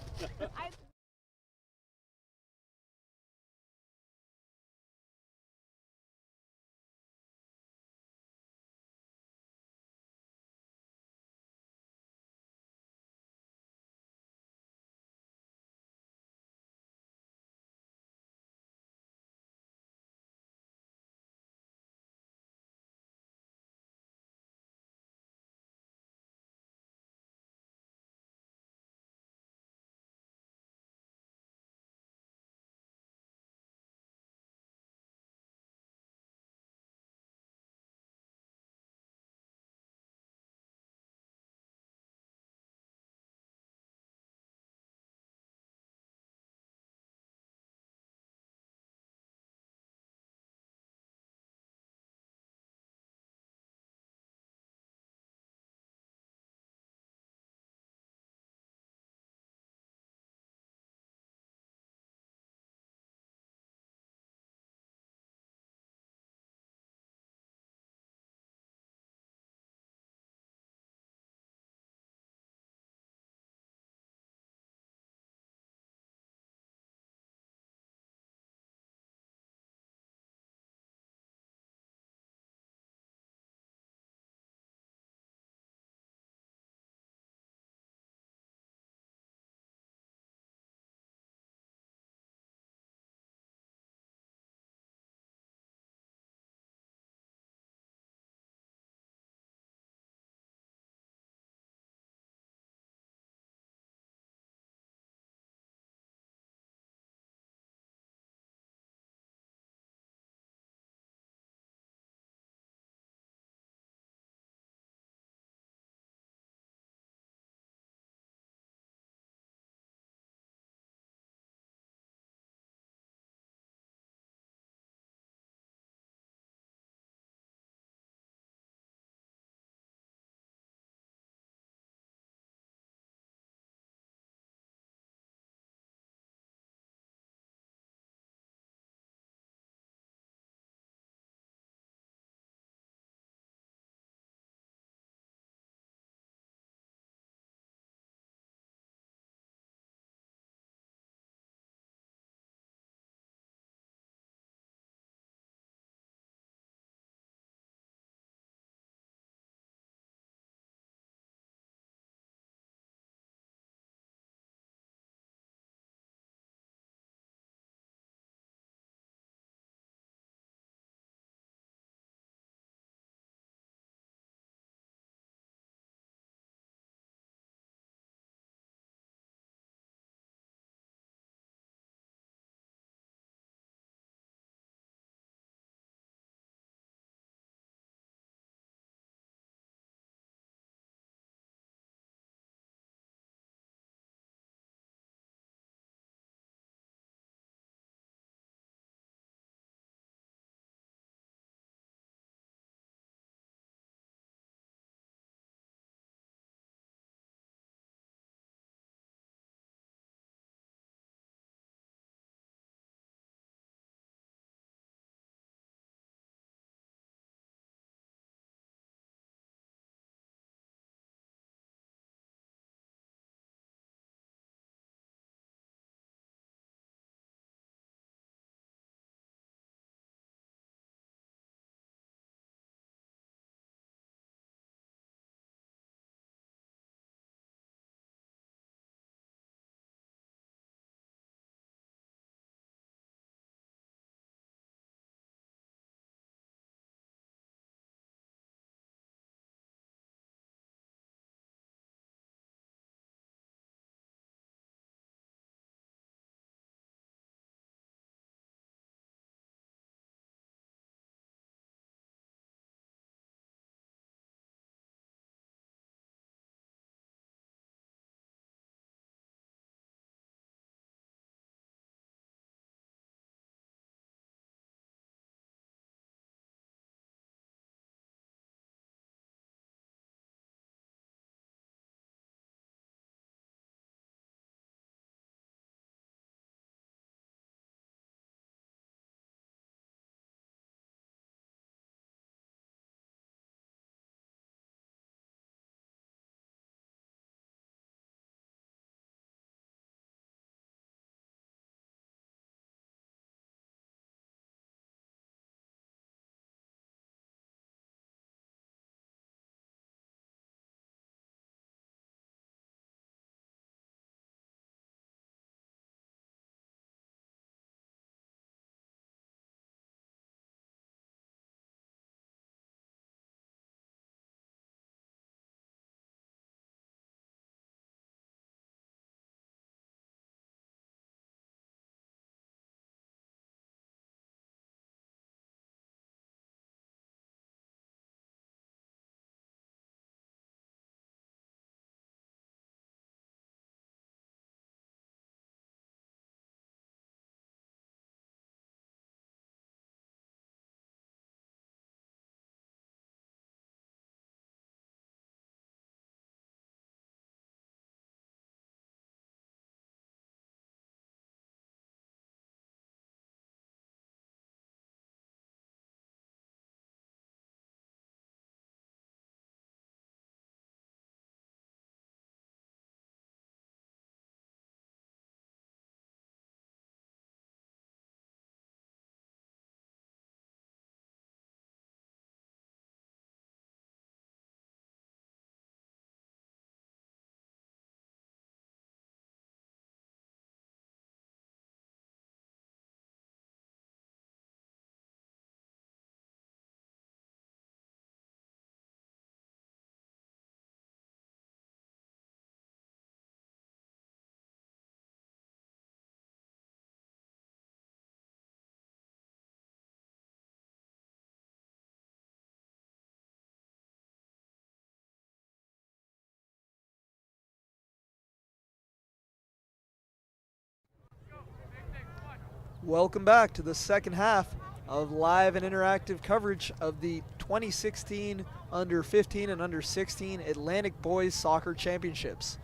Welcome back to the second half of live and interactive coverage of the 2016 Under 15 and Under 16 Atlantic Boys Soccer Championships.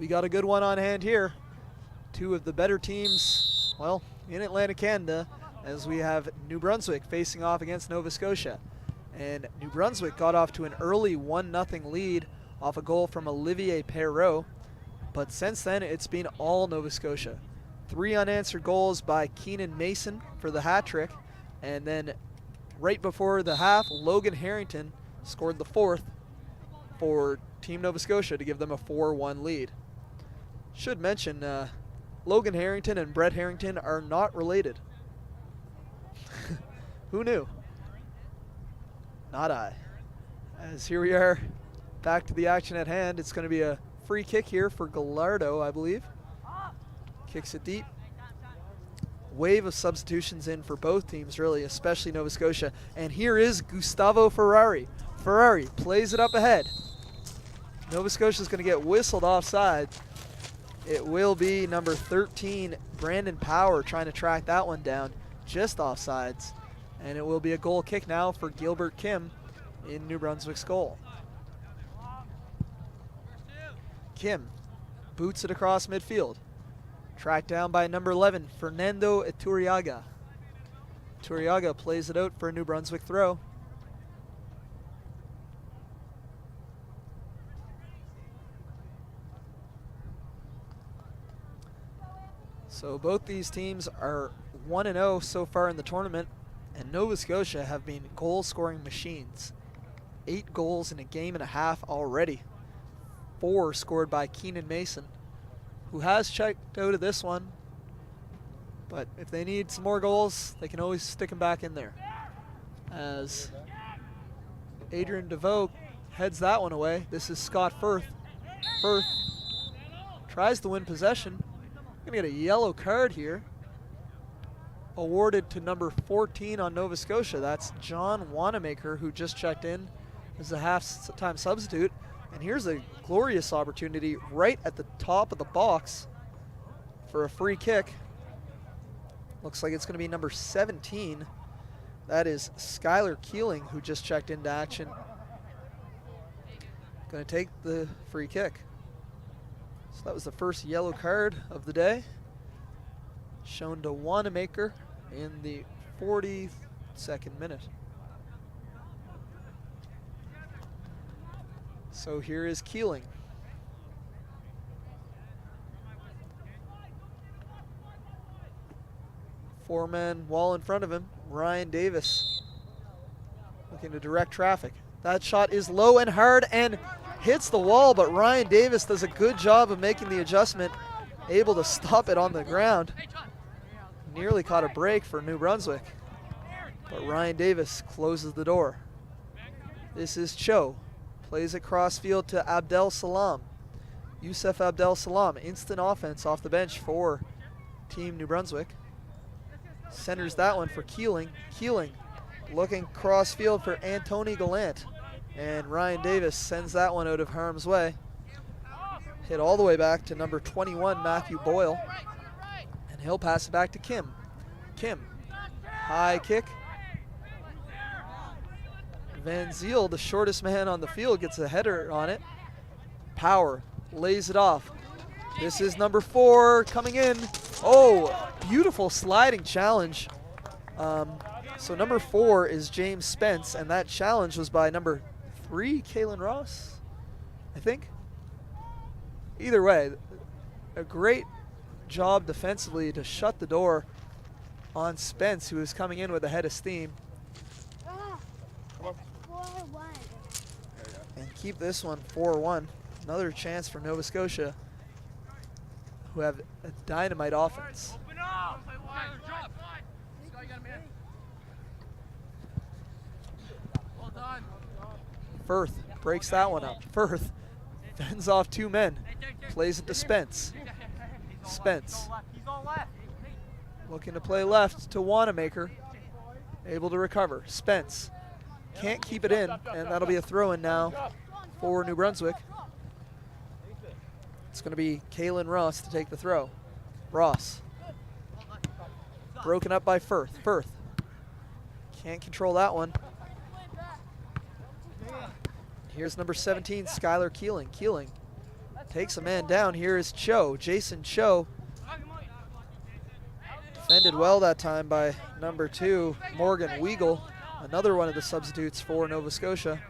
We got a good one on hand here. Two of the better teams, well, in Atlantic Canada, as we have New Brunswick facing off against Nova Scotia. And New Brunswick got off to an early 1-0 lead off a goal from Olivier Perrault, but since then it's been all Nova Scotia. 3 unanswered goals by Keenan Mason for the hat trick, and then right before the half, Logan Harrington scored the 4th for Team Nova Scotia to give them a 4-1 lead. Should mention, Logan Harrington and Brett Harrington are not related. Who knew? Not I. As here we are, back to the action at hand. It's going to be a free kick here for Gallardo, I believe. Kicks it deep. Wave of substitutions in for both teams, really, especially Nova Scotia. And here is Gustavo Ferrari. Ferrari plays it up ahead. Nova Scotia is going to get whistled offside. It will be number 13, Brandon Power, trying to track that one down, just offsides. And it will be a goal kick now for Gilbert Kim in New Brunswick's goal. Kim boots it across midfield. Tracked down by number 11, Fernando Iturriaga. Iturriaga plays it out for a New Brunswick throw. So both these teams are 1-0 so far in the tournament, and Nova Scotia have been goal-scoring machines. 8 goals in a game and a half already. 4 scored by Keenan Mason, who has checked out of this one, but if they need some more goals, they can always stick them back in there. As Adrian DeVoe heads that one away. This is Scott Firth. Firth tries to win possession. Gonna get a yellow card here, awarded to number 14 on Nova Scotia. That's John Wanamaker, who just checked in as a half-time substitute. And here's a glorious opportunity right at the top of the box for a free kick. Looks like it's going to be number 17. That is Skylar Keeling, who just checked into action. Going to take the free kick. So that was the first yellow card of the day, shown to Wanamaker in the 42nd minute. So here is Keeling. Four-man wall in front of him. Ryan Davis looking to direct traffic. That shot is low and hard and hits the wall, but Ryan Davis does a good job of making the adjustment, able to stop it on the ground. Nearly caught a break for New Brunswick, but Ryan Davis closes the door. This is Cho. Plays it crossfield to Abdel Salam. Youssef Abdel Salam, instant offense off the bench for Team New Brunswick. Centers that one for Keeling. Keeling looking crossfield for Anthony Gallant. And Ryan Davis sends that one out of harm's way. Hit all the way back to number 21, Matthew Boyle. And he'll pass it back to Kim. Kim, high kick. Van Ziel, the shortest man on the field, gets a header on it. Power lays it off. This is number 4 coming in. Oh, beautiful sliding challenge. So number 4 is James Spence, and that challenge was by number 3, Kalen Ross, I think. Either way, a great job defensively to shut the door on Spence, who is coming in with a head of steam. And keep this one 4-1. Another chance for Nova Scotia, who have a dynamite offense. Firth breaks that one up. Firth fends off 2 men. Plays it to Spence. Spence looking to play left to Wanamaker. Able to recover. Spence can't keep it in, and that'll be a throw-in now for New Brunswick. It's going to be Kalen Ross to take the throw. Ross Broken up by Firth. Firth can't control that one. Here's number 17, Skylar Keeling. Keeling takes a man down. Here is Cho, Jason Cho. Defended well that time by number 2, Morgan Weagle, another one of the substitutes for Nova Scotia.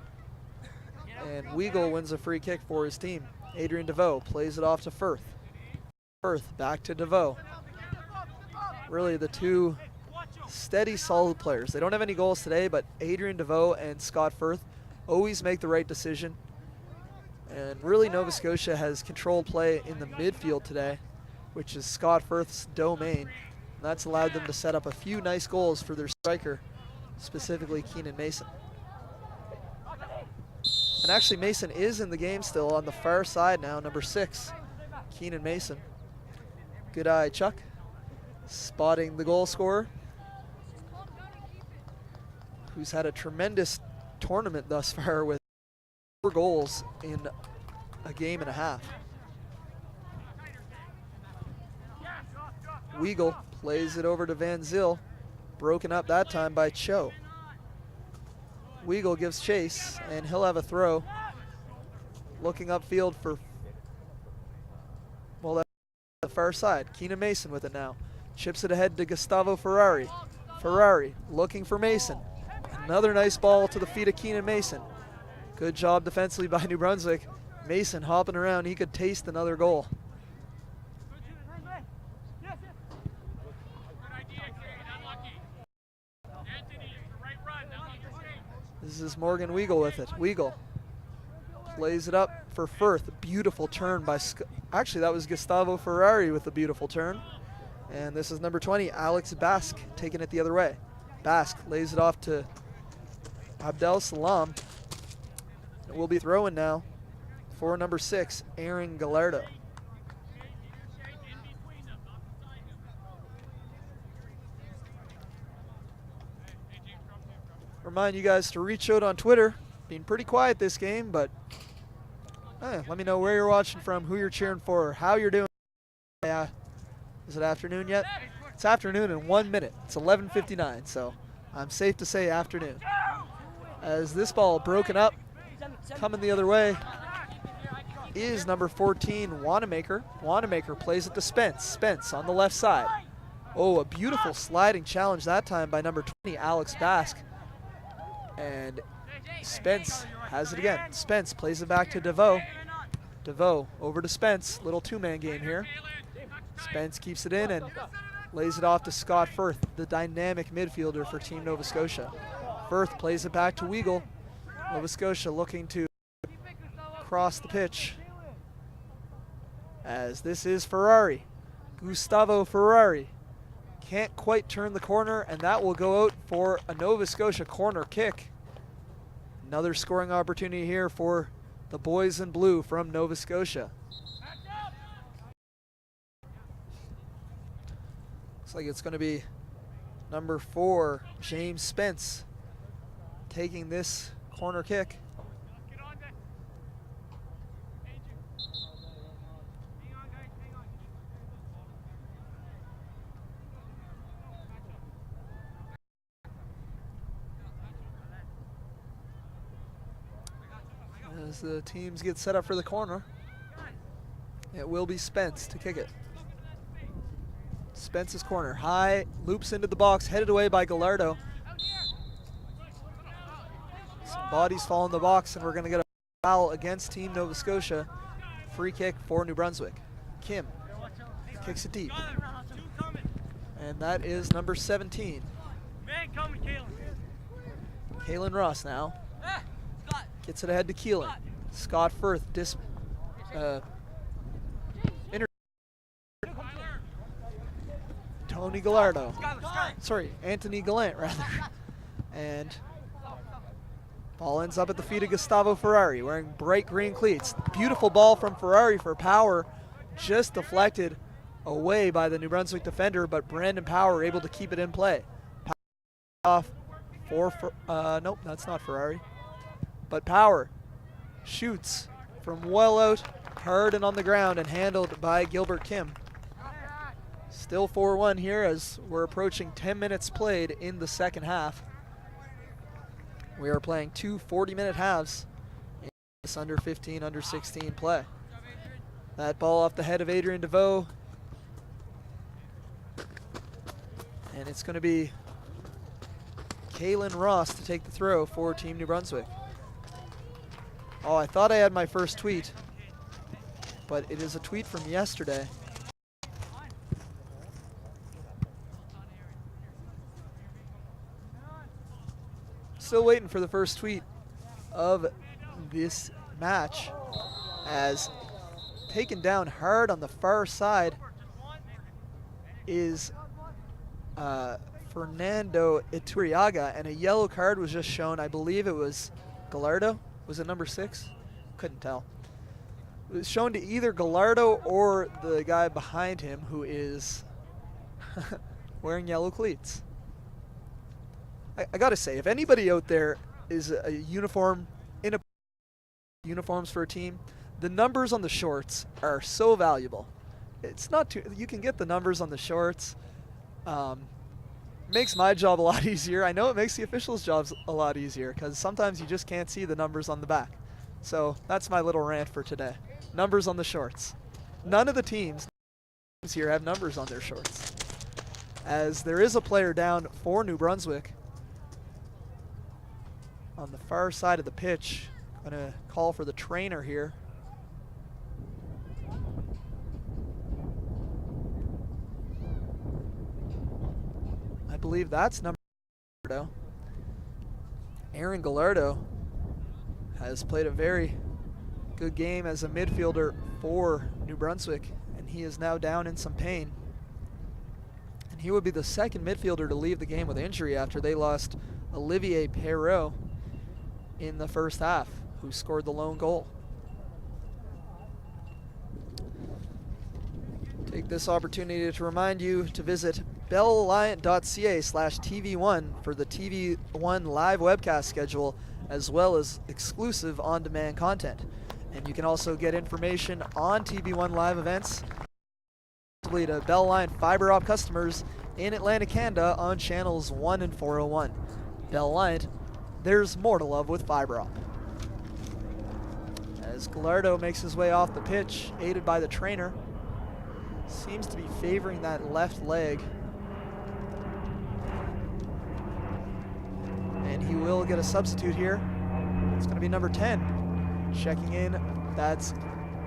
And Weagle wins a free kick for his team. Adrian DeVoe plays it off to Firth. Firth back to DeVoe. Really the two steady, solid players. They don't have any goals today, but Adrian DeVoe and Scott Firth always make the right decision. And really Nova Scotia has controlled play in the midfield today, which is Scott Firth's domain. And that's allowed them to set up a few nice goals for their striker, specifically Keenan Mason. And actually Mason is in the game still on the far side now, number 6, Keenan Mason. Good eye, Chuck. Spotting the goal scorer, who's had a tremendous tournament thus far with 4 goals in a game and a half. Weagle plays it over to Van Zyl, broken up that time by Cho. Weagle gives chase, and he'll have a throw. Looking upfield for, well, that's the far side. Keenan Mason with it now. Chips it ahead to Gustavo Ferrari. Ferrari looking for Mason. Another nice ball to the feet of Keenan Mason. Good job defensively by New Brunswick. Mason hopping around. He could taste another goal. This is Morgan Weagle with it. Weagle plays it up for Firth. Beautiful turn by, actually that was Gustavo Ferrari with a beautiful turn. And this is number 20, Alex Bask, taking it the other way. Bask lays it off to Abdel Salam. It will be throwing now for number 6, Aaron Gallardo. Remind you guys to reach out on Twitter. Being pretty quiet this game, but let me know where you're watching from, who you're cheering for, how you're doing. Yeah. Is it afternoon yet? It's afternoon in 1 minute. It's 11:59, so I'm safe to say afternoon. As this ball broken up, coming the other way is number 14, Wanamaker. Wanamaker plays it to Spence. Spence on the left side. Oh, a beautiful sliding challenge that time by number 20, Alex Bask. And Spence has it again. Spence plays it back to DeVoe. DeVoe over to Spence. Little two-man game here. Spence keeps it in and lays it off to Scott Firth, the dynamic midfielder for Team Nova Scotia. Firth plays it back to Weagle. Nova Scotia looking to cross the pitch, as this is Ferrari. Gustavo Ferrari can't quite turn the corner, and that will go out for a Nova Scotia corner kick. Another scoring opportunity here for the boys in blue from Nova Scotia. Looks like it's going to be number 4, James Spence, taking this corner kick. As the teams get set up for the corner, it will be Spence to kick it. Spence's corner, high, loops into the box, headed away by Gallardo. Some bodies fall in the box, and we're going to get a foul against Team Nova Scotia. Free kick for New Brunswick. Kim kicks it deep. And that is number 17. Kaylin Ross now. Gets it ahead to Keelan. Scott Firth Tony Gallardo. Sorry, Anthony Gallant rather. And ball ends up at the feet of Gustavo Ferrari wearing bright green cleats. Beautiful ball from Ferrari for Power, just deflected away by the New Brunswick defender, but Brandon Power able to keep it in play. Power off for nope, that's not Ferrari. But Power shoots from well out, hard and on the ground, and handled by Gilbert Kim. Still 4-1 here as we're approaching 10 minutes played in the second half. We are playing two 40-minute halves in this under 15, under 16 play. That ball off the head of Adrian DeVoe. And it's going to be Kaylin Ross to take the throw for Team New Brunswick. Oh, I thought I had my first tweet, but it is a tweet from yesterday. Still waiting for the first tweet of this match, as taken down hard on the far side is Fernando Iturriaga, and a yellow card was just shown. I believe it was Gallardo. Was it number 6? Couldn't tell. It was shown to either Gallardo or the guy behind him, who is wearing yellow cleats. I gotta say, if anybody out there is a uniform in a uniforms for a team, the numbers on the shorts are so valuable. It's not too, you can get the numbers on the shorts. Makes my job a lot easier. I know it makes the officials' jobs a lot easier because sometimes you just can't see the numbers on the back. So that's my little rant for today. Numbers on the shorts. None of the teams here have numbers on their shorts, as there is a player down for New Brunswick on the far side of the pitch. Gonna call for the trainer here. I believe that's number Gallardo. Aaron Gallardo has played a very good game as a midfielder for New Brunswick, and he is now down in some pain. And he would be the second midfielder to leave the game with injury after they lost Olivier Perrault in the first half, who scored the lone goal. Take this opportunity to remind you to visit bellalliant.ca/TV1 for the TV1 live webcast schedule, as well as exclusive on-demand content. And you can also get information on TV1 live events to Bell Alliant fiber op customers in Atlantic Canada on channels 1 and 401. Bell Alliant, there's more to love with fiber op. As Gallardo makes his way off the pitch, aided by the trainer, seems to be favoring that left leg. And he will get a substitute here. It's going to be number 10. Checking in, that's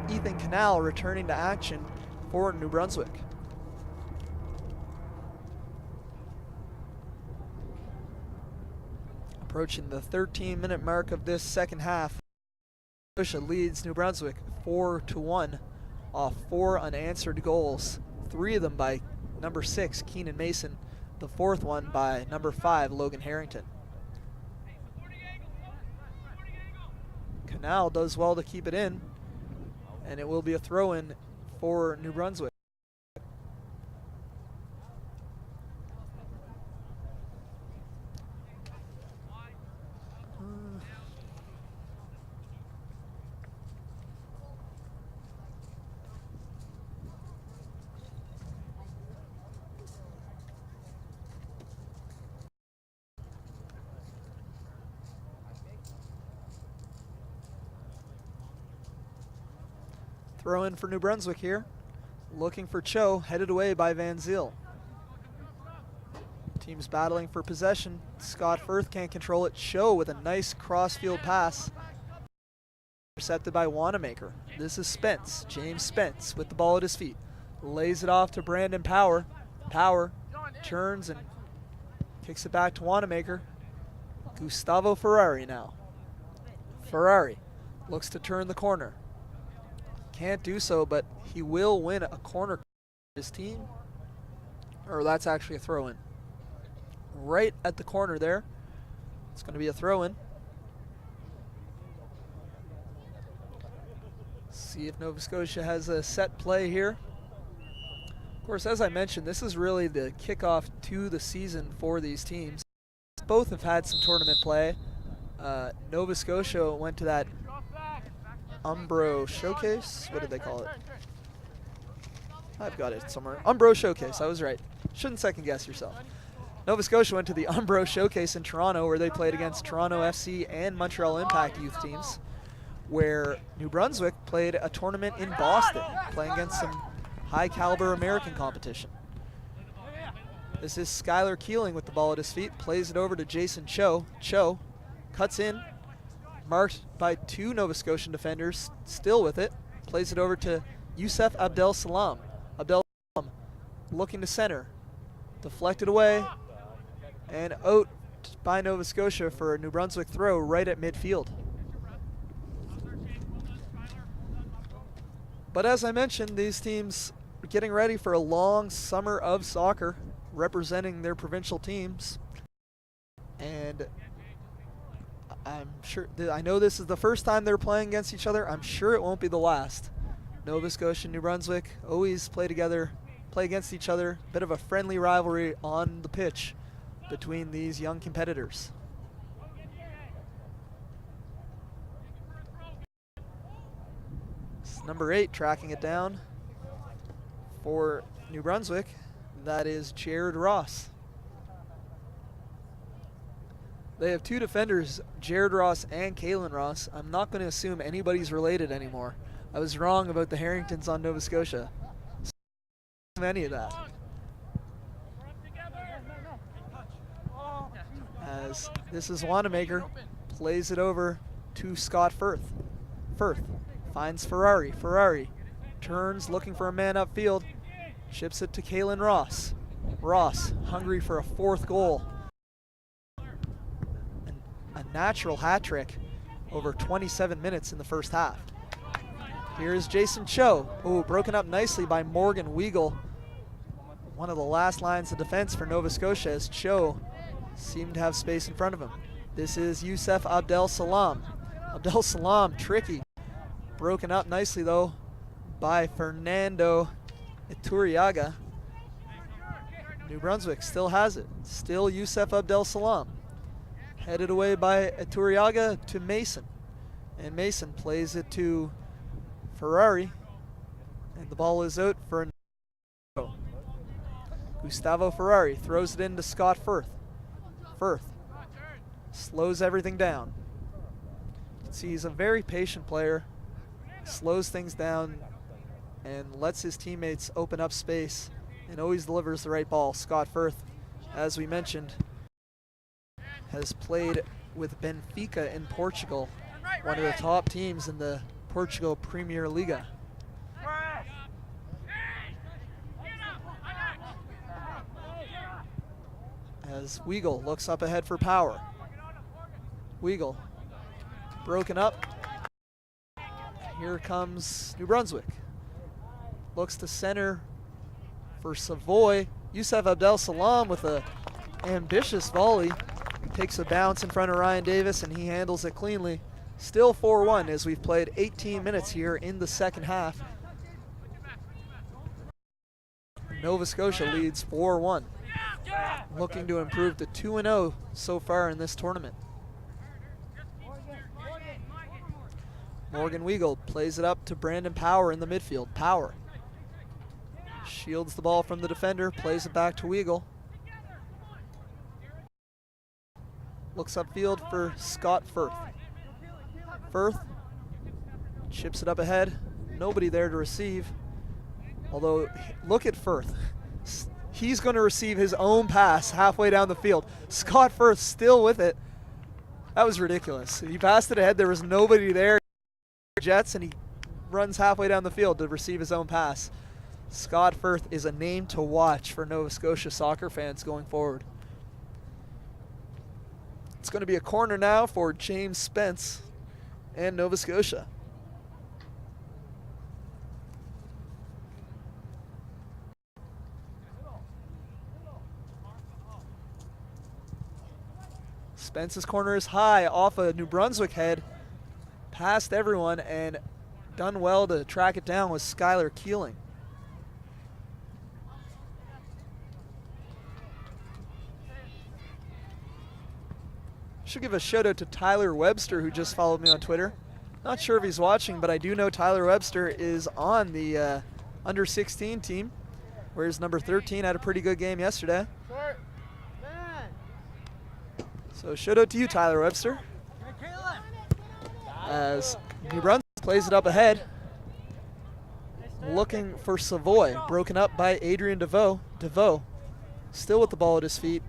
Ethan Canal returning to action for New Brunswick. Approaching the 13-minute mark of this second half, Scotia leads New Brunswick 4-1 off 4 unanswered goals, 3 of them by number 6, Keenan Mason, the 4th one by number 5, Logan Harrington. Canal does well to keep it in, and it will be a throw-in for New Brunswick. Throw in for New Brunswick here. Looking for Cho, headed away by Van Zyl. Team's battling for possession. Scott Firth can't control it. Cho with a nice cross-field pass. Intercepted by Wanamaker. This is Spence, James Spence, with the ball at his feet. Lays it off to Brandon Power. Power turns and kicks it back to Wanamaker. Gustavo Ferrari now. Ferrari looks to turn the corner. Can't do so, but he will win a corner for his team. Or that's actually a throw-in. Right at the corner there. It's going to be a throw-in. See if Nova Scotia has a set play here. Of course, as I mentioned, this is really the kickoff to the season for these teams. Both have had some tournament play. Nova Scotia went to that Umbro Showcase. What did they call it? I've got it somewhere. Umbro Showcase, I was right. Shouldn't second guess yourself. Nova Scotia went to the Umbro Showcase in Toronto where they played against Toronto FC and Montreal Impact youth teams, where New Brunswick played a tournament in Boston, playing against some high caliber American competition. This is Skylar Keeling with the ball at his feet, plays it over to Jason Cho. Cho cuts in, marked by two Nova Scotian defenders, still with it, plays it over to Youssef Abdel Salam. Abdel Salam looking to center, deflected away, and out by Nova Scotia for a New Brunswick throw right at midfield. But as I mentioned, these teams are getting ready for a long summer of soccer, representing their provincial teams. And I'm sure, I know this is the first time they're playing against each other. I'm sure it won't be the last. Nova Scotia and New Brunswick always play against each other. Bit of a friendly rivalry on the pitch between these young competitors. It's number 8 tracking it down for New Brunswick. That is Jared Ross. They have two defenders, Jared Ross and Kalen Ross. I'm not going to assume anybody's related anymore. I was wrong about the Harringtons on Nova Scotia. Any of that. As this is Wanamaker, plays it over to Scott Firth. Firth finds Ferrari. Ferrari turns, looking for a man upfield. Chips it to Kalen Ross. Ross, hungry for a 4th goal. A natural hat trick over 27 minutes in the first half. Here's Jason Cho. Oh, broken up nicely by Morgan Weigel. One of the last lines of defense for Nova Scotia as Cho seemed to have space in front of him. This is Youssef Abdel Salam. Abdel Salam, tricky. Broken up nicely though by Fernando Iturriaga. New Brunswick still has it. Still Youssef Abdel Salam. Headed away by Iturriaga to Mason. And Mason plays it to Ferrari. And the ball is out for Gustavo Ferrari. Throws it into Scott Firth. Firth slows everything down. You can see he's a very patient player. Slows things down and lets his teammates open up space and always delivers the right ball. Scott Firth, as we mentioned, has played with Benfica in Portugal, one of the top teams in the Portugal Premier Liga. As Weigel looks up ahead for power. Weigel broken up. Here comes New Brunswick. Looks to center for Savoy. Youssef Abdel Salam with a ambitious volley. Takes a bounce in front of Ryan Davis and he handles it cleanly. Still 4-1 as we've played 18 minutes here in the second half. Nova Scotia leads 4-1. Looking to improve to 2-0 so far in this tournament. Morgan Weigel plays it up to Brandon Power in the midfield. Power shields the ball from the defender, plays it back to Weigel. Looks upfield for Scott Firth. Firth chips it up ahead. Nobody there to receive. Although, look at Firth. He's going to receive his own pass halfway down the field. Scott Firth still with it. That was ridiculous. He passed it ahead. There was nobody there. Jets, and he runs halfway down the field to receive his own pass. Scott Firth is a name to watch for Nova Scotia soccer fans going forward. It's going to be a corner now for James Spence and Nova Scotia. Spence's corner is high off a New Brunswick head. Past everyone and done well to track it down with Skylar Keeling. Should give a shout out to Tyler Webster, who just followed me on Twitter. Not sure if he's watching, but I do know Tyler Webster is on the under 16 team, whereas number 13 had a pretty good game yesterday. So shout out to you, Tyler Webster. As New Brunswick plays it up ahead. Looking for Savoy, broken up by Adrian DeVoe. DeVoe still with the ball at his feet.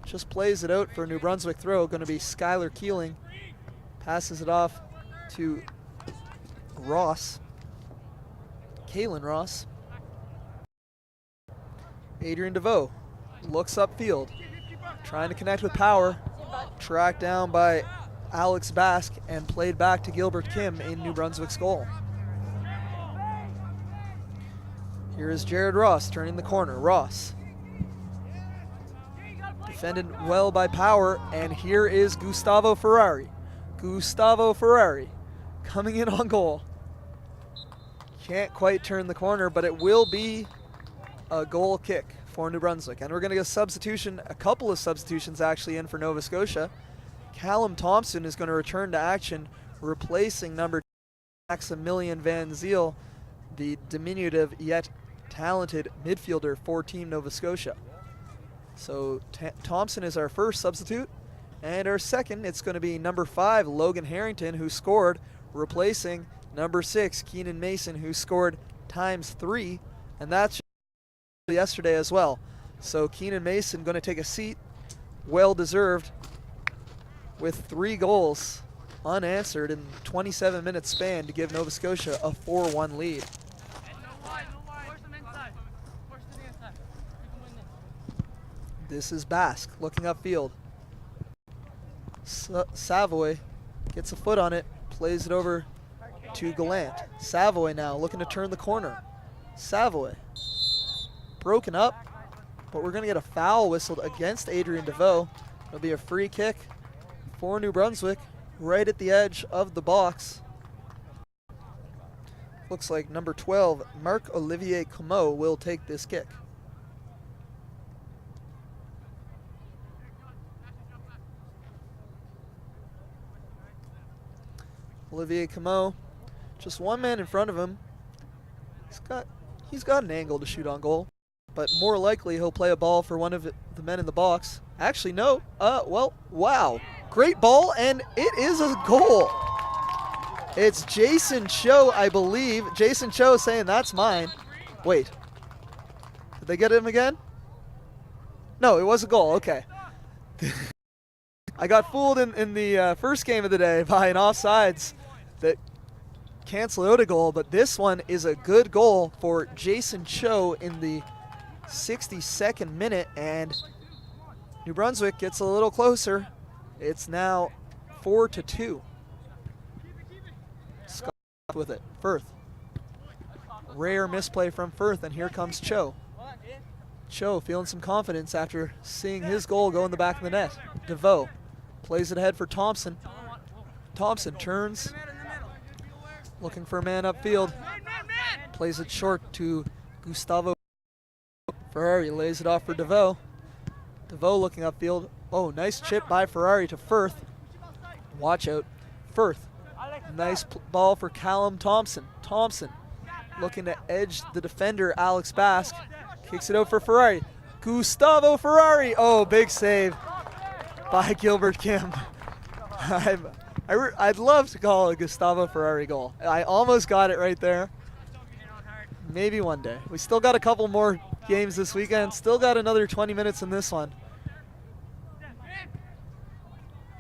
Just plays it out for a New Brunswick throw. Going to be Skylar Keeling. Passes it off to Ross. Kalen Ross. Adrian DeVoe looks upfield. Trying to connect with Power. Tracked down by Alex Bask and played back to Gilbert Kim in New Brunswick's goal. Here is Jared Ross turning the corner. Ross. Defended well by Power, and here is Gustavo Ferrari. Gustavo Ferrari coming in on goal. Can't quite turn the corner, but it will be a goal kick for New Brunswick. And we're going to get a couple of substitutions actually in for Nova Scotia. Callum Thompson is going to return to action, replacing number 2 Maximilian Van Ziel, the diminutive yet talented midfielder for Team Nova Scotia. So Thompson is our first substitute, and our second, it's going to be number 5 Logan Harrington, who scored, replacing number 6 Keenan Mason, who scored ×3, and that's yesterday as well. So Keenan Mason going to take a seat, well deserved, with 3 goals unanswered in 27-minute span to give Nova Scotia a 4-1 lead. This is Bask looking upfield. Savoy gets a foot on it, plays it over to Gallant. Savoy now looking to turn the corner. Savoy broken up, but we're going to get a foul whistled against Adrian DeVoe. It'll be a free kick for New Brunswick right at the edge of the box. Looks like number 12, Marc-Olivier Comeau, will take this kick. Olivier Comeau, just one man in front of him. He's got an angle to shoot on goal, but more likely he'll play a ball for one of the men in the box. Actually, no. Well, wow. Great ball, and it is a goal. It's Jason Cho, I believe. Jason Cho saying, that's mine. Wait. Did they get him again? No, it was a goal. Okay. I got fooled in the first game of the day by an offsides that canceled out a goal, but this one is a good goal for Jason Cho in the 62nd minute, and New Brunswick gets a little closer. It's now 4-2. Scott with it. Firth. Rare misplay from Firth, and here comes Cho. Cho feeling some confidence after seeing his goal go in the back of the net. DeVoe plays it ahead for Thompson. Thompson turns, looking for a man upfield. Plays it short to Gustavo Ferrari, lays it off for DeVoe. DeVoe looking upfield. Oh, nice chip by Ferrari to Firth. Watch out. Firth. Nice ball for Callum Thompson. Thompson looking to edge the defender, Alex Bask. Kicks it out for Ferrari. Gustavo Ferrari. Oh, big save by Gilbert Kim. I'd love to call a Gustavo Ferrari goal. I almost got it right there. Maybe one day. We still got a couple more games this weekend. Still got another 20 minutes in this one.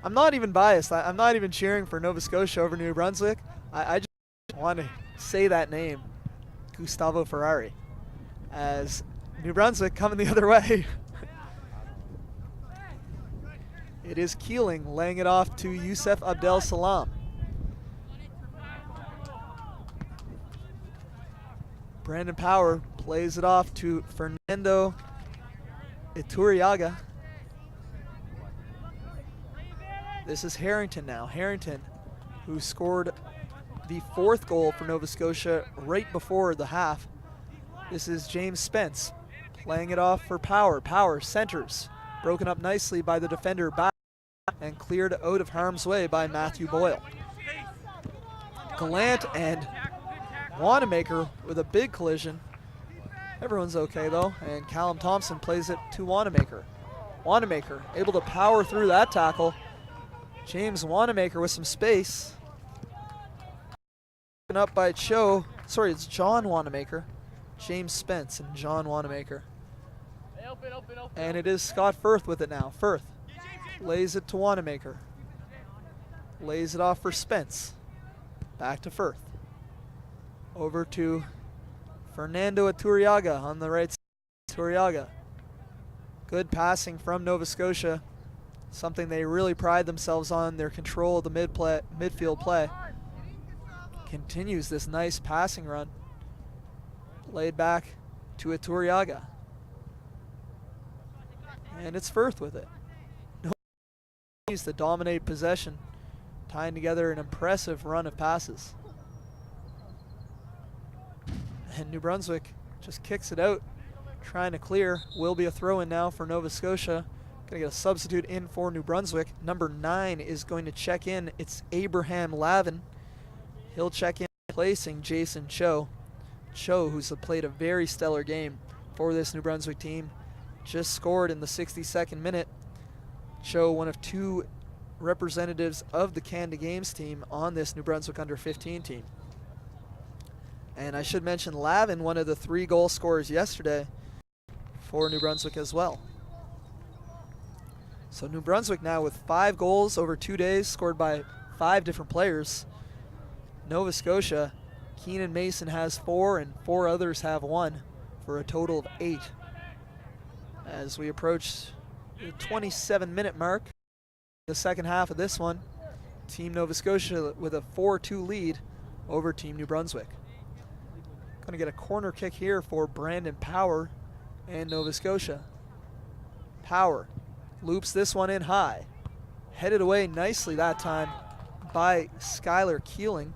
I'm not even biased. I'm not even cheering for Nova Scotia over New Brunswick. I just want to say that name, Gustavo Ferrari, as New Brunswick coming the other way. It is Keeling laying it off to Youssef Abdel Salam. Brandon Power plays it off to Fernando Iturriaga. This is Harrington now. Harrington, who scored the 4th goal for Nova Scotia right before the half. This is James Spence playing it off for Power. Power centers, broken up nicely by the defender back and cleared out of harm's way by Matthew Boyle. Gallant and Wanamaker with a big collision. Everyone's okay though, and Callum Thompson plays it to Wanamaker. Wanamaker able to power through that tackle. James Wanamaker with some space. Up by Cho. Sorry, it's John Wanamaker. James Spence and John Wanamaker. And it is Scott Firth with it now. Firth lays it to Wanamaker. Lays it off for Spence. Back to Firth. Over to Fernando Aturiaga on the right side. Aturiaga. Good passing from Nova Scotia. Something they really pride themselves on, their control of the midfield play. Continues this nice passing run. Laid back to Aturiaga. And it's Firth with it. Continues to dominate possession, tying together an impressive run of passes. And New Brunswick just kicks it out, trying to clear. Will be a throw-in now for Nova Scotia. Going to get a substitute in for New Brunswick. Number 9 is going to check in. It's Abraham Lavin. He'll check in, replacing Jason Cho. Cho, who's played a very stellar game for this New Brunswick team, just scored in the 62nd minute. Cho, one of 2 representatives of the Canada Games team on this New Brunswick under-15 team. And I should mention Lavin, one of the 3 goal scorers yesterday for New Brunswick as well. So New Brunswick now with 5 goals over 2 days, scored by 5 different players. Nova Scotia, Keenan Mason has 4 and 4 others have 1 for a total of 8. As we approach the 27-minute mark, the second half of this one, Team Nova Scotia with a 4-2 lead over Team New Brunswick. Going to get a corner kick here for Brandon Power and Nova Scotia. Power loops this one in high. Headed away nicely that time by Skylar Keeling.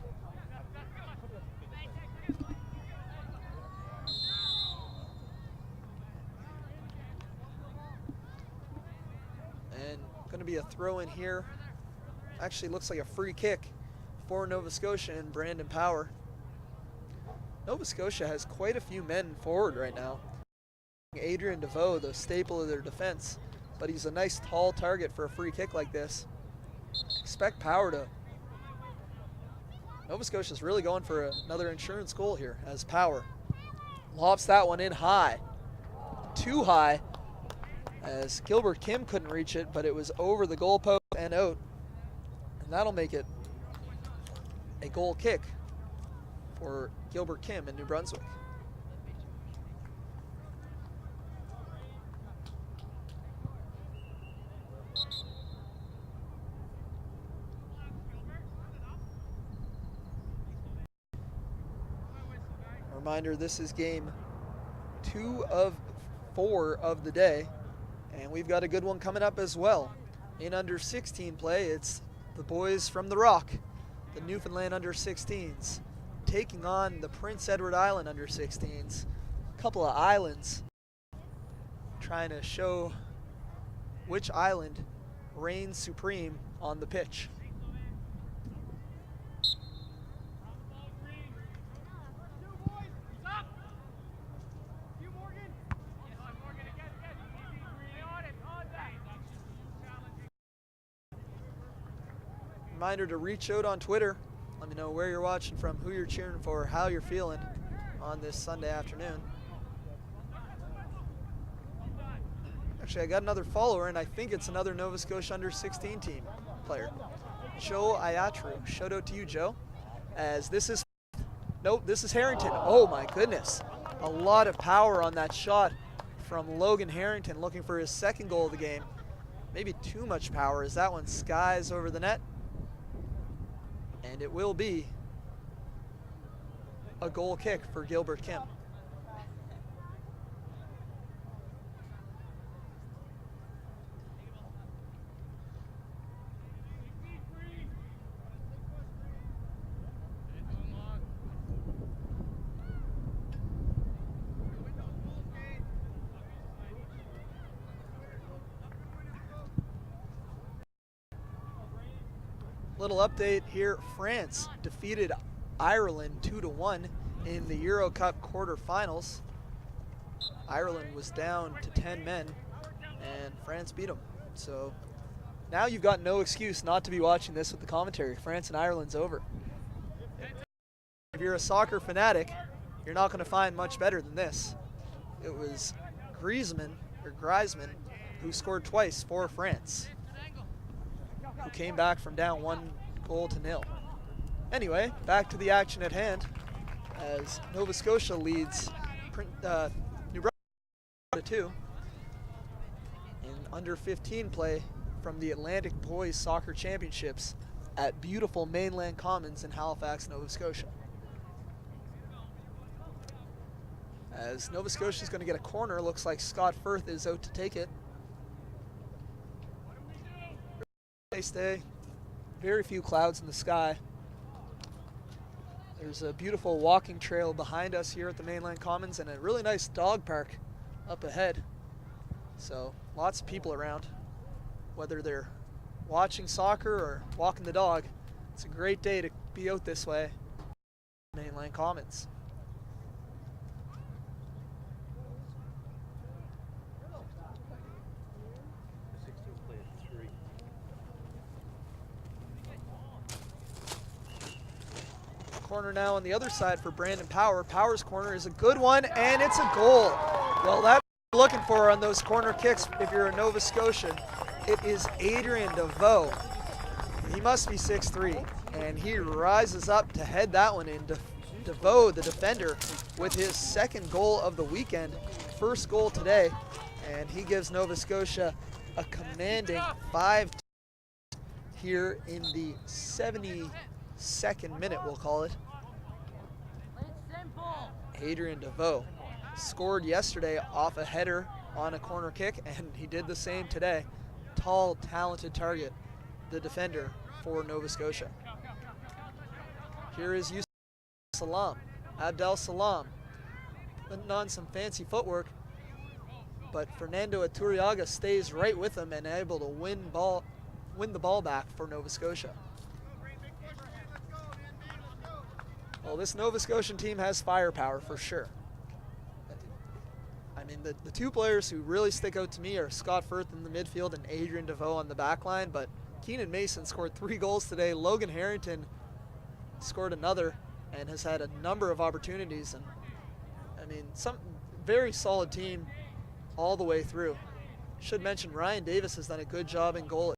And going to be a throw in here. Actually looks like a free kick for Nova Scotia and Brandon Power. Nova Scotia has quite a few men forward right now. Adrian DeVoe, the staple of their defense, but he's a nice tall target for a free kick like this. Expect Power to... Nova Scotia's really going for another insurance goal here as Power lobs that one in high. Too high, as Gilbert Kim couldn't reach it, but it was over the goalpost and out. And that'll make it a goal kick for Gilbert Kim in New Brunswick. Reminder, this is game 2 of 4 of the day, and we've got a good one coming up as well. In under-16 play, it's the boys from the Rock, the Newfoundland under-16s, taking on the Prince Edward Island under-16s. A couple of islands trying to show which island reigns supreme on the pitch. Reminder to reach out on Twitter. Let me know where you're watching from, who you're cheering for, how you're feeling on this Sunday afternoon. Actually, I got another follower, and I think it's another Nova Scotia under-16 team player. Joe Ayatru. Shout out to you, Joe. As this is... Nope, this is Harrington. Oh, my goodness. A lot of power on that shot from Logan Harrington, looking for his 2nd goal of the game. Maybe too much power as that one skies over the net. And it will be a goal kick for Gilbert Kim. Little update here. France defeated Ireland 2-1 in the Euro Cup quarterfinals. Ireland was down to 10 men, and France beat them. So now you've got no excuse not to be watching this with the commentary. France and Ireland's over. If you're a soccer fanatic, you're not going to find much better than this. It was Griezmann who scored twice for France, who came back from down 1-0. Anyway, back to the action at hand as Nova Scotia leads New Brunswick 2 in under 15 play from the Atlantic Boys Soccer Championships at beautiful Mainland Commons in Halifax, Nova Scotia. As Nova Scotia is going to get a corner, looks like Scott Firth is out to take it. Nice day, very few clouds in the sky. There's a beautiful walking trail behind us here at the Mainland Commons and a really nice dog park up ahead. So lots of people around, whether they're watching soccer or walking the dog. It's a great day to be out this way, Mainland Commons. Corner now on the other side for Brandon Power. Power's corner is a good one, and it's a goal. Well, that's what you're looking for on those corner kicks if you're a Nova Scotian. It is Adrien DeVoe. He must be 6'3", and he rises up to head that one in. DeVoe, the defender, with his second goal of the weekend, first goal today, and he gives Nova Scotia a commanding 5 here in the 72nd minute, we'll call it. Adrien DeVoe scored yesterday off a header on a corner kick, and he did the same today. Tall, talented target, the defender for Nova Scotia. Here is Abdel Salam, putting on some fancy footwork, but Fernando Iturriaga stays right with him and able to win the ball back for Nova Scotia. Well, this Nova Scotian team has firepower for sure. I mean, the two players who really stick out to me are Scott Firth in the midfield and Adrien DeVoe on the back line, but Keenan Mason scored 3 goals today. Logan Harrington scored another and has had a number of opportunities. And I mean, some very solid team all the way through. Should mention Ryan Davis has done a good job in goal.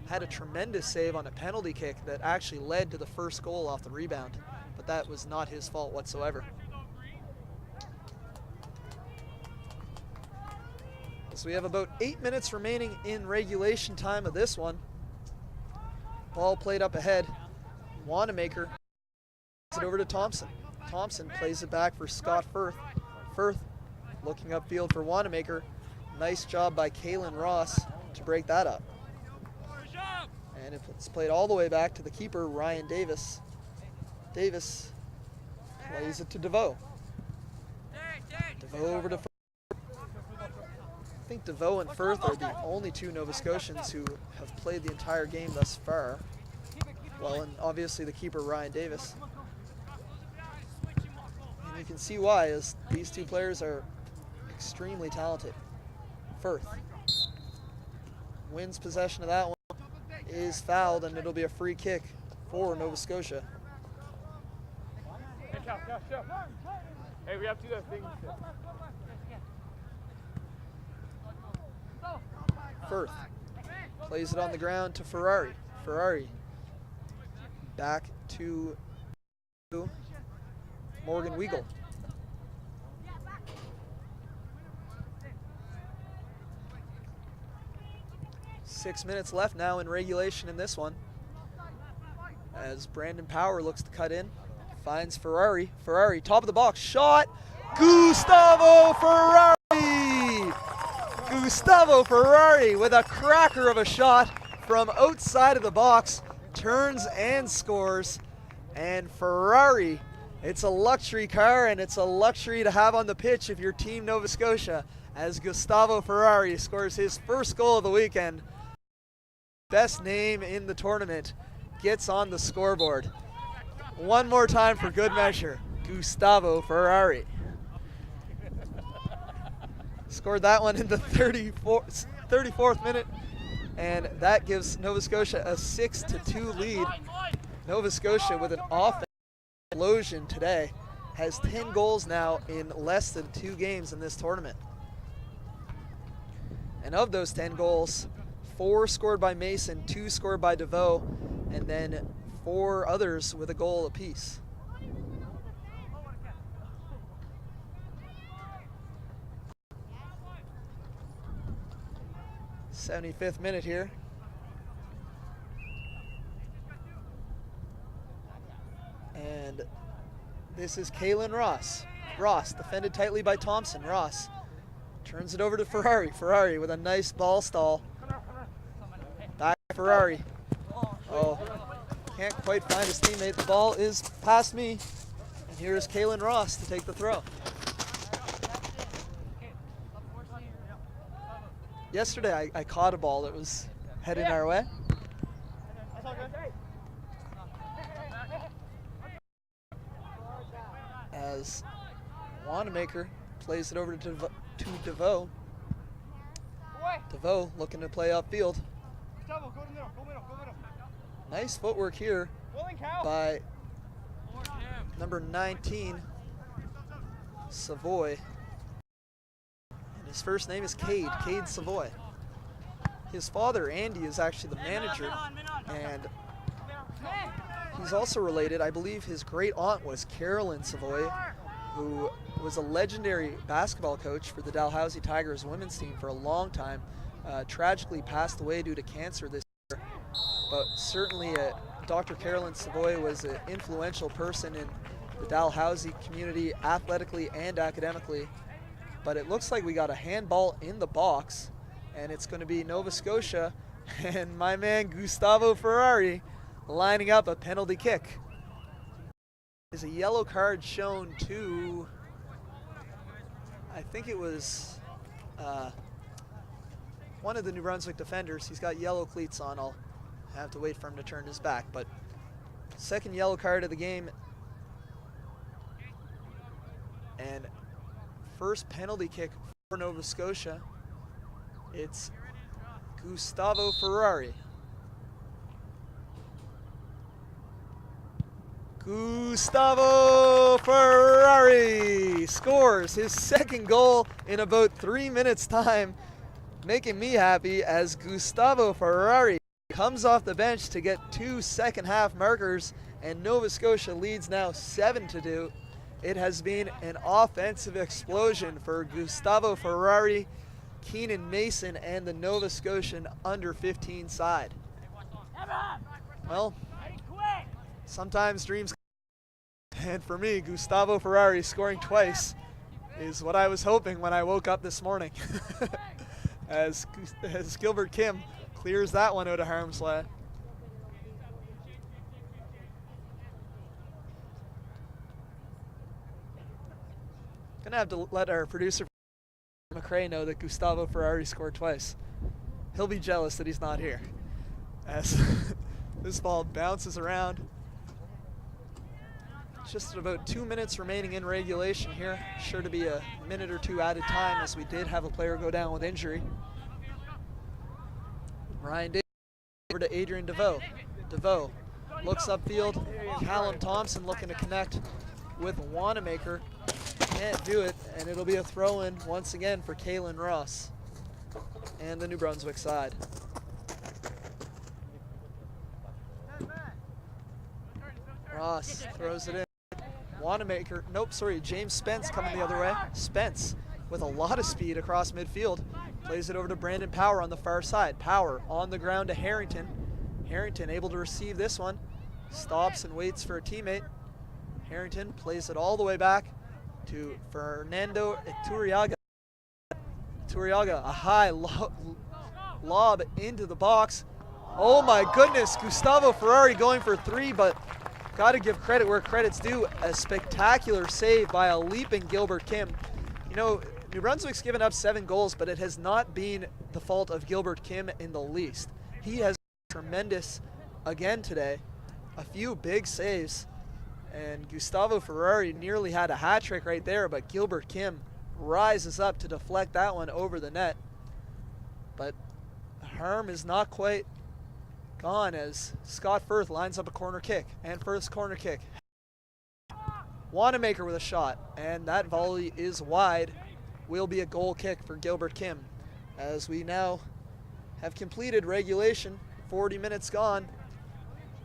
Had a tremendous save on a penalty kick that actually led to the first goal off the rebound, but that was not his fault whatsoever. So we have about 8 minutes remaining in regulation time of this one. Ball played up ahead. Wanamaker plays it over to Thompson. Thompson plays it back for Scott Firth. Firth looking upfield for Wanamaker. Nice job by Kalen Ross to break that up. And it's played all the way back to the keeper, Ryan Davis. Davis plays it to DeVoe. DeVoe over to Firth. I think DeVoe and Firth are the only two Nova Scotians who have played the entire game thus far. Well, and obviously the keeper, Ryan Davis. And you can see why, as these two players are extremely talented. Firth wins possession of that one. Is fouled, and it'll be a free kick for Nova Scotia. Hey, we have to do that thing. Firth plays it on the ground to Ferrari. Ferrari back to Morgan Weagle. Six minutes left now in regulation in this one, as Brandon Power looks to cut in, finds Ferrari. Ferrari, top of the box, shot! Gustavo Ferrari! Gustavo Ferrari with a cracker of a shot from outside of the box, turns and scores. And Ferrari, it's a luxury car, and it's a luxury to have on the pitch if you're Team Nova Scotia, as Gustavo Ferrari scores his first goal of the weekend. Best name in the tournament gets on the scoreboard. One more time for good measure, Gustavo Ferrari. Scored that one in the 34th minute, and that gives Nova Scotia a 6-2 lead. Nova Scotia, with an offensive explosion today, has 10 goals now in less than 2 games in this tournament. And of those 10 goals, 4 scored by Mason, 2 scored by DeVoe, and then 4 others with a goal apiece. '75th minute here. And this is Kalen Ross. Ross, defended tightly by Thompson. Ross turns it over to Ferrari. Ferrari with a nice ball stall. Back to Ferrari. Oh, can't quite find his teammate. The ball is past me. And here's Kalen Ross to take the throw. Yesterday I caught a ball that was heading our way. As Wanamaker plays it over to DeVoe. DeVoe looking to play upfield. Nice footwork here by number 19, Savoy. And his first name is Cade Savoy. His father, Andy, is actually the manager, and he's also related. I believe his great aunt was Carolyn Savoy, who was a legendary basketball coach for the Dalhousie Tigers women's team for a long time. Tragically passed away due to cancer this year, but certainly Dr. Carolyn Savoy was an influential person in the Dalhousie community athletically and academically. But it looks like we got a handball in the box, and it's going to be Nova Scotia and my man Gustavo Ferrari lining up a penalty kick. There's a yellow card shown to, I think it was one of the New Brunswick defenders. He's got yellow cleats on. I'll have to wait for him to turn his back. But second yellow card of the game. And first penalty kick for Nova Scotia. It's Gustavo Ferrari. Gustavo Ferrari scores his second goal in about 3 minutes time, making me happy as Gustavo Ferrari comes off the bench to get 2 second half markers, and Nova Scotia leads now 7-2. It has been an offensive explosion for Gustavo Ferrari, Keenan Mason, and the Nova Scotian under 15 side. Well, sometimes dreams come, and for me, Gustavo Ferrari scoring twice is what I was hoping when I woke up this morning. as Gilbert Kim clears that one out of harm's way. Gonna have to let our producer McRae know that Gustavo Ferrari scored twice. He'll be jealous that he's not here, as this ball bounces around. Just about 2 minutes remaining in regulation here. Sure to be a minute or two added time, as we did have a player go down with injury. Ryan Davis over to Adrian DeVoe. DeVoe looks upfield. Callum Thompson looking to connect with Wanamaker. Can't do it, and it'll be a throw-in once again for Kalen Ross and the New Brunswick side. Ross throws it in. Wanamaker, nope, sorry, James Spence coming the other way. Spence with a lot of speed across midfield. Plays it over to Brandon Power on the far side. Power on the ground to Harrington. Harrington able to receive this one. Stops and waits for a teammate. Harrington plays it all the way back to Fernando Iturriaga. Iturriaga, a high lob into the box. Oh my goodness, Gustavo Ferrari going for 3, but got to give credit where credit's due. A spectacular save by a leaping Gilbert Kim. You know, New Brunswick's given up 7 goals, but it has not been the fault of Gilbert Kim in the least. He has been tremendous again today. A few big saves. And Gustavo Ferrari nearly had a hat trick right there, but Gilbert Kim rises up to deflect that one over the net. But harm is not quite gone as Scott Firth lines up a corner kick. And Firth's corner kick. Wanamaker with a shot. And that volley is wide. Will be a goal kick for Gilbert Kim. As we now have completed regulation. 40 minutes gone.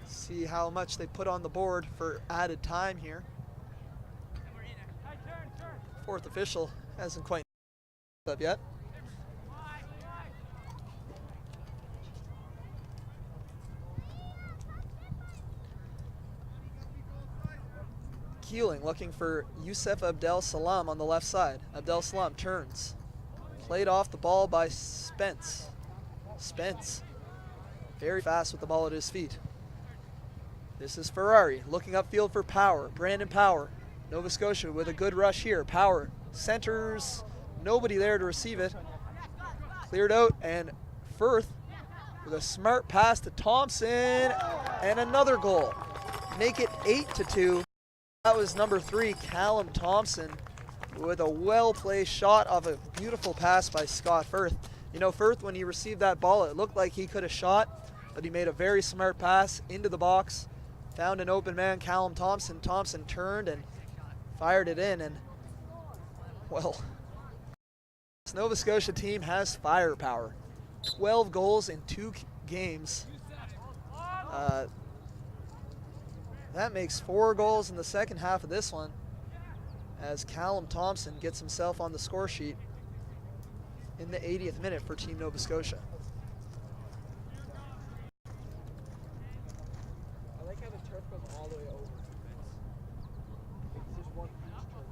See how much they put on the board for added time here. Fourth official hasn't quite up yet. Keeling looking for Youssef Abdel Salam on the left side. Abdel Salam turns. Played off the ball by Spence. Spence very fast with the ball at his feet. This is Ferrari looking upfield for Power. Brandon Power. Nova Scotia with a good rush here. Power centers. Nobody there to receive it. Cleared out, and Firth with a smart pass to Thompson. And another goal. Make it 8-2. That was number 3, Callum Thompson, with a well-placed shot of a beautiful pass by Scott Firth. You know, Firth, when he received that ball, it looked like he could have shot, but he made a very smart pass into the box, found an open man, Callum Thompson. Thompson turned and fired it in, and, well, this Nova Scotia team has firepower. 12 goals in 2 games. That makes 4 goals in the second half of this one, as Callum Thompson gets himself on the score sheet in the 80th minute for Team Nova Scotia. I like how the turf goes all the way over to the fence. It's just one huge turf.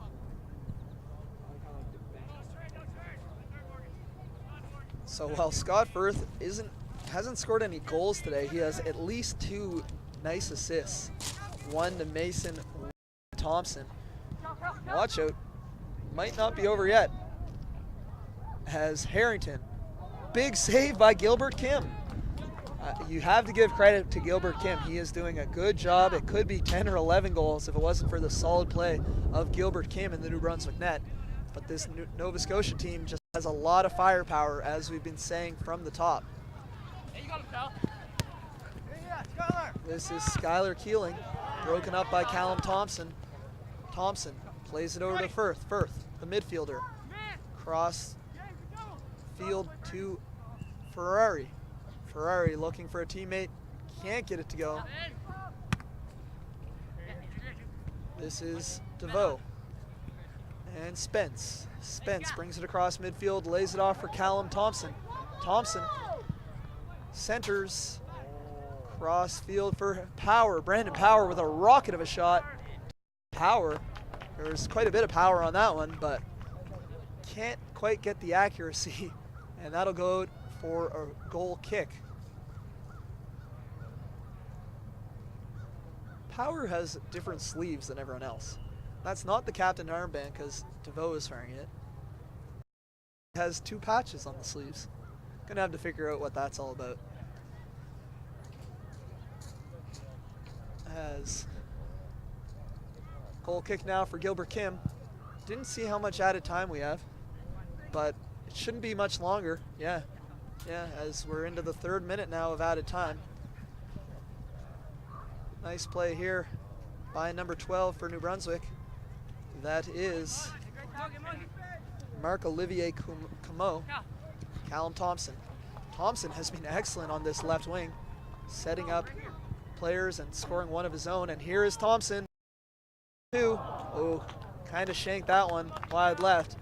I like how the So while Scott Firth hasn't scored any goals today, he has at least 2 nice assists. One to Mason Thompson. Watch out. Might not be over yet. As Harrington. Big save by Gilbert Kim. You have to give credit to Gilbert Kim. He is doing a good job. It could be 10 or 11 goals if it wasn't for the solid play of Gilbert Kim in the New Brunswick net. But this Nova Scotia team just has a lot of firepower, as we've been saying from the top. Hey, you got him, pal. This is Skylar Keeling, broken up by Callum Thompson. Thompson plays it over to Firth. Firth, the midfielder. Cross field to Ferrari. Ferrari looking for a teammate. Can't get it to go. This is DeVoe. And Spence. Spence brings it across midfield, lays it off for Callum Thompson. Thompson centers. Cross field for Power. Brandon Power with a rocket of a shot. Power. There's quite a bit of power on that one, but can't quite get the accuracy. And that'll go for a goal kick. Power has different sleeves than everyone else. That's not the captain armband because DeVoe is wearing it. It has 2 patches on the sleeves. Gonna have to figure out what that's all about. As goal kick now for Gilbert Kim. Didn't see how much added time we have, but it shouldn't be much longer. Yeah, as we're into the 3rd minute now of added time. Nice play here by number 12 for New Brunswick. That is Marc-Olivier Comeau. Callum Thompson. Thompson has been excellent on this left wing, setting up players and scoring one of his own. And here is Thompson. 2. Oh, kind of shanked that one wide left.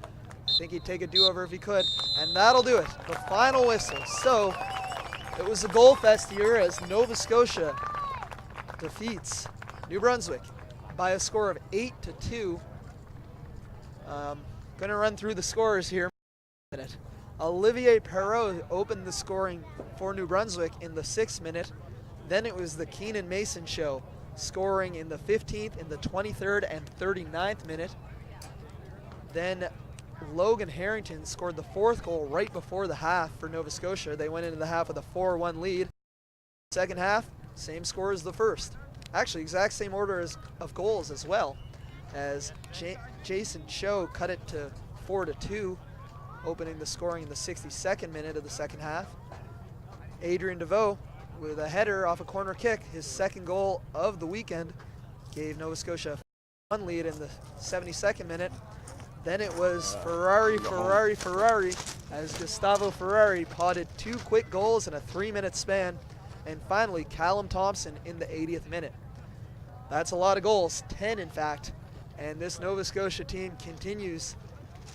I think he'd take a do-over if he could. And that'll do it. The final whistle. So it was a goal fest here as Nova Scotia defeats New Brunswick by a score of 8-2. Gonna run through the scores here. Olivier Perreault opened the scoring for New Brunswick in the 6th minute. Then it was the Keenan Mason show, scoring in the 15th, in the 23rd, and 39th minute. Then Logan Harrington scored the 4th goal right before the half for Nova Scotia. They went into the half with a 4-1 lead. Second half, same score as the first. Actually, exact same order of goals as well, as Jason Cho cut it to 4-2, opening the scoring in the 62nd minute of the second half. Adrian DeVoe with a header off a corner kick, his second goal of the weekend, gave Nova Scotia a 1 lead in the 72nd minute. Then it was Ferrari as Gustavo Ferrari potted 2 quick goals in a 3-minute span. And finally, Callum Thompson in the 80th minute. That's a lot of goals, 10 in fact. And this Nova Scotia team continues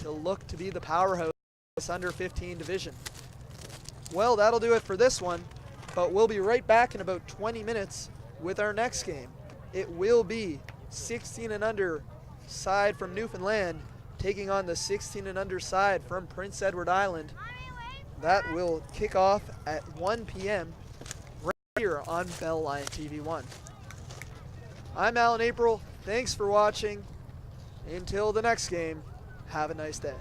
to look to be the powerhouse of this under-15 division. Well, that'll do it for this one, but we'll be right back in about 20 minutes with our next game. It will be 16 and under side from Newfoundland taking on the 16 and under side from Prince Edward Island. That will kick off at 1 p.m. right here on Bell Lion TV1. I'm Alan April. Thanks for watching. Until the next game, have a nice day.